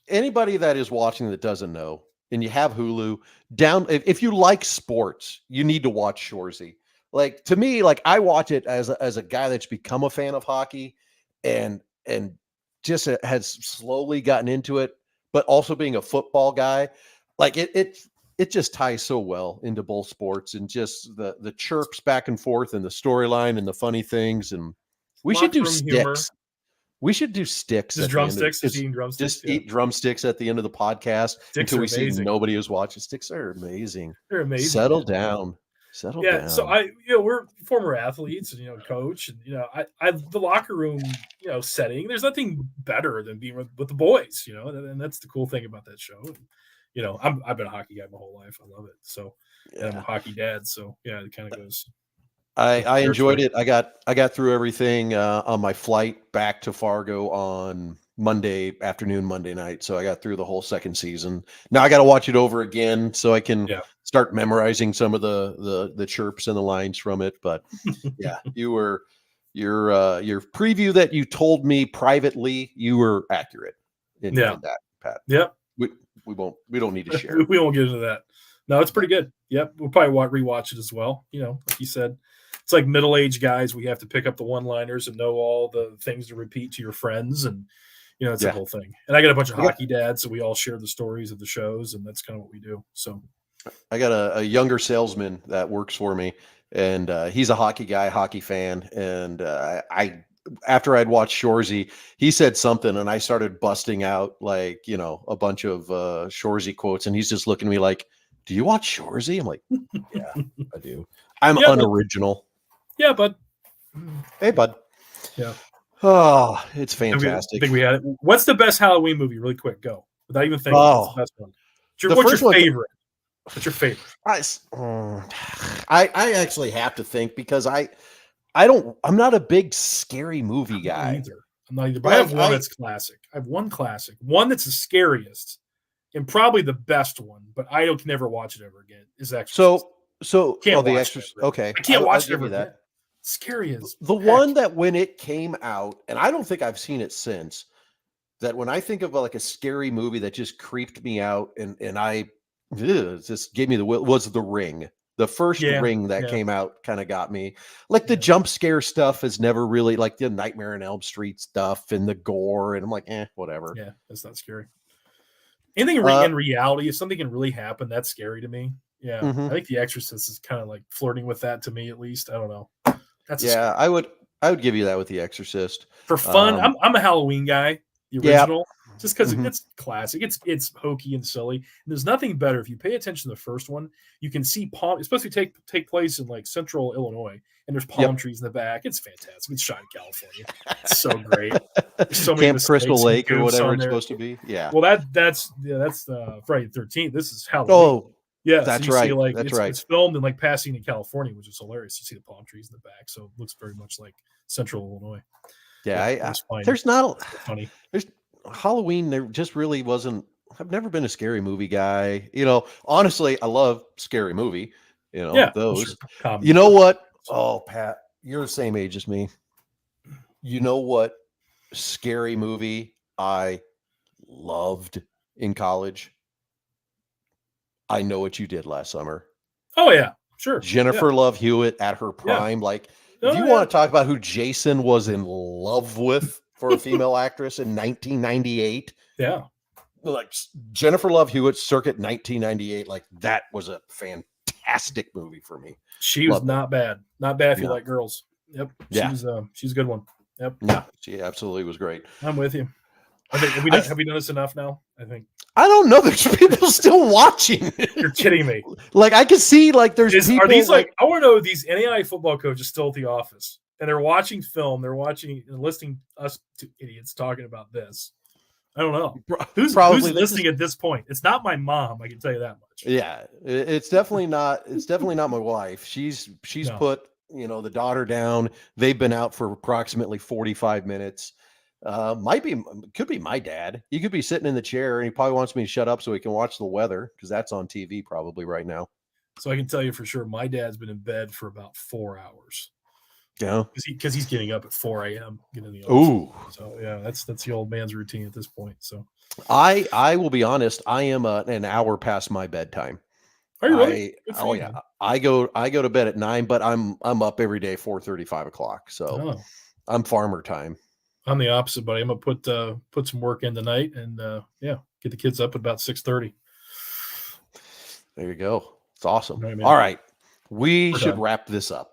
anybody that is watching that doesn't know, and you have Hulu, if you like sports, you need to watch Shorzy. Like, to me, like, I watch it as a guy that's become a fan of hockey, and just has slowly gotten into it, but also being a football guy, like it just ties so well into both sports, and just the chirps back and forth, and the storyline, and the funny things. And we should do sticks. Humor. We should do sticks. Just drumsticks. Just eating drumsticks. Just eat drumsticks at the end of the podcast until we see nobody is watching. Sticks are amazing. They're amazing. Settle down. Down. So we're former athletes, and coach, and I the locker room setting. There's nothing better than being with the boys, and that's the cool thing about that show. And, I've been a hockey guy my whole life. I love it. So and I'm a hockey dad. So it kind of goes. I enjoyed it. I got through everything on my flight back to Fargo on Monday afternoon, Monday night. So I got through the whole second season. Now I got to watch it over again so I can start memorizing some of the chirps and the lines from it. But yeah, your preview that you told me privately, you were accurate in that, Pat. Yep. We don't need to share. We won't get into that. No, it's pretty good. Yep. We'll probably rewatch it as well. Like you said, it's like middle-aged guys. We have to pick up the one-liners and know all the things to repeat to your friends. And, it's the whole thing. And I got a bunch of hockey dads, so we all share the stories of the shows, and that's kind of what we do. So I got a younger salesman that works for me, and he's a hockey guy, hockey fan. And after I'd watched Shorzy, he said something, and I started busting out like, a bunch of Shorzy quotes, and he's just looking at me like, do you watch Shorzy? I'm like, yeah, I do. I'm unoriginal. Yeah, bud. Hey, bud. Yeah. Oh, it's fantastic. I think we had it. What's the best Halloween movie? Really quick, go. Without even thinking. What's the best one? What's your favorite? What's your favorite? I actually have to think, because I'm not a big scary movie guy. I'm not either. But I have one that's classic. I have one classic. One that's the scariest and probably the best one, but I can never watch it ever again. Is Exorcist. So can't The Exorcist. Okay. I can't watch it ever again. Scary as the heck. One that when it came out, and I don't think I've seen it since, that when I think of like a scary movie that just creeped me out and just gave me the will, was The Ring. The first Ring that came out kind of got me. Like the jump scare stuff is never really, like the Nightmare on Elm Street stuff and the gore, and I'm like, whatever. Yeah, that's not scary. Anything in reality, if something can really happen, that's scary to me. Yeah, I think The Exorcist is kind of like flirting with that to me, at least. I don't know. I would give you that with The Exorcist for fun. I'm a Halloween guy. The original. just because it's classic. It's hokey and silly. And there's nothing better. If you pay attention to the first one, you can see palm. It's supposed to take place in like central Illinois, and there's palm trees in the back. It's fantastic. It's shot in California. It's so great. There's so many Camp Crystal mistakes and Lake or goofs whatever on it's there. supposed to be. Yeah. Well, that's Friday the 13th. This is Halloween. Oh, yes, that's and you right. See, like, That's it's, right. It's filmed in like Pasadena, California, which is hilarious. You see the palm trees in the back, so it looks very much like central Illinois. Yeah, fine. there's not funny. There's Halloween. There just really wasn't. I've never been a scary movie guy. You know, honestly, I love scary movie. You know, those. Sure. You know what? Oh, Pat, you're the same age as me. You know what scary movie I loved in college? I Know What You Did Last Summer. Oh yeah, sure. Jennifer Love Hewitt at her prime. Like, if you want to talk about who Jason was in love with for a female actress in 1998, like Jennifer Love Hewitt, circuit 1998, like that was a fantastic movie for me. She was not bad. Not bad if you like girls. Yep. Yeah. She's a good one. Yep. Yeah, she absolutely was great. I'm with you. I think have we done this enough now? I don't know. There's people still watching. You're kidding me. Like I can see like there's people. Are these like I want to know these NAIA football coaches still at the office and they're watching film. They're watching and listening to us two idiots talking about this. I don't know. Who's listening at this point? It's not my mom. I can tell you that much. Yeah, it's definitely not. It's definitely not my wife. She's put the daughter down. They've been out for approximately 45 minutes. Could be my dad. He could be sitting in the chair and he probably wants me to shut up so he can watch the weather because that's on TV probably right now. So I can tell you for sure, my dad's been in bed for about 4 hours. Yeah, because he's getting up at 4 a.m. getting the office. Ooh, so yeah, that's the old man's routine at this point. So I will be honest. I am an hour past my bedtime. Are you really? Yeah. I go to bed at 9, but I'm up every day 4:30, 5 o'clock. So I'm farmer time. I'm the opposite, buddy. I'm gonna put some work in tonight and get the kids up at about 6:30. There you go. It's awesome. All right. We should wrap this up.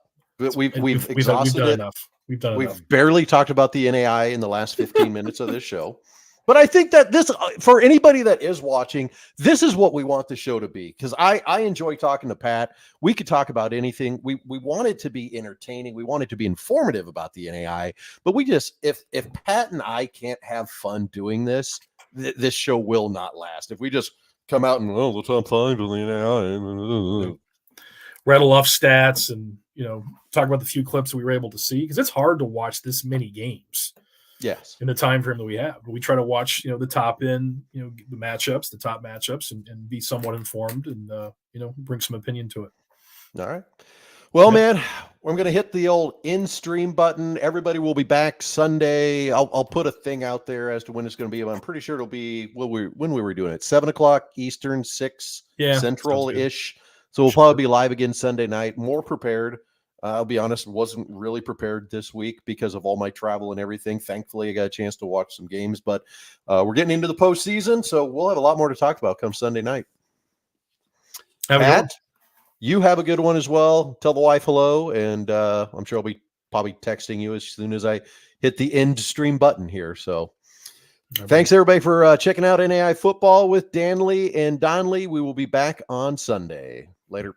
We've exhausted done it. Enough. We've barely talked about the NAI in the last 15 minutes of this show. But I think that this, for anybody that is watching, this is what we want the show to be. Because I enjoy talking to Pat. We could talk about anything. We want it to be entertaining. We want it to be informative about the NAI. But we just, if Pat and I can't have fun doing this, this show will not last. If we just come out and, the top 5 of the NAI. Rattle off stats and, talk about the few clips we were able to see. Because it's hard to watch this many games. Yes. In the time frame that we have. But we try to watch, the top end, the matchups, the top matchups and be somewhat informed and, bring some opinion to it. All right. Well, man, I'm going to hit the old in-stream button. Everybody will be back Sunday. I'll put a thing out there as to when it's going to be. But I'm pretty sure it'll be when we were doing it, 7:00 Eastern, 6 Central-ish. So we'll probably be live again Sunday night, more prepared. I'll be honest, wasn't really prepared this week because of all my travel and everything. Thankfully, I got a chance to watch some games, but we're getting into the postseason, so we'll have a lot more to talk about come Sunday night. Pat, you have a good one as well. Tell the wife hello, and I'm sure I'll be probably texting you as soon as I hit the end stream button here. So thanks, everybody, for checking out NAI Football with Dannelly and Donley. We will be back on Sunday. Later.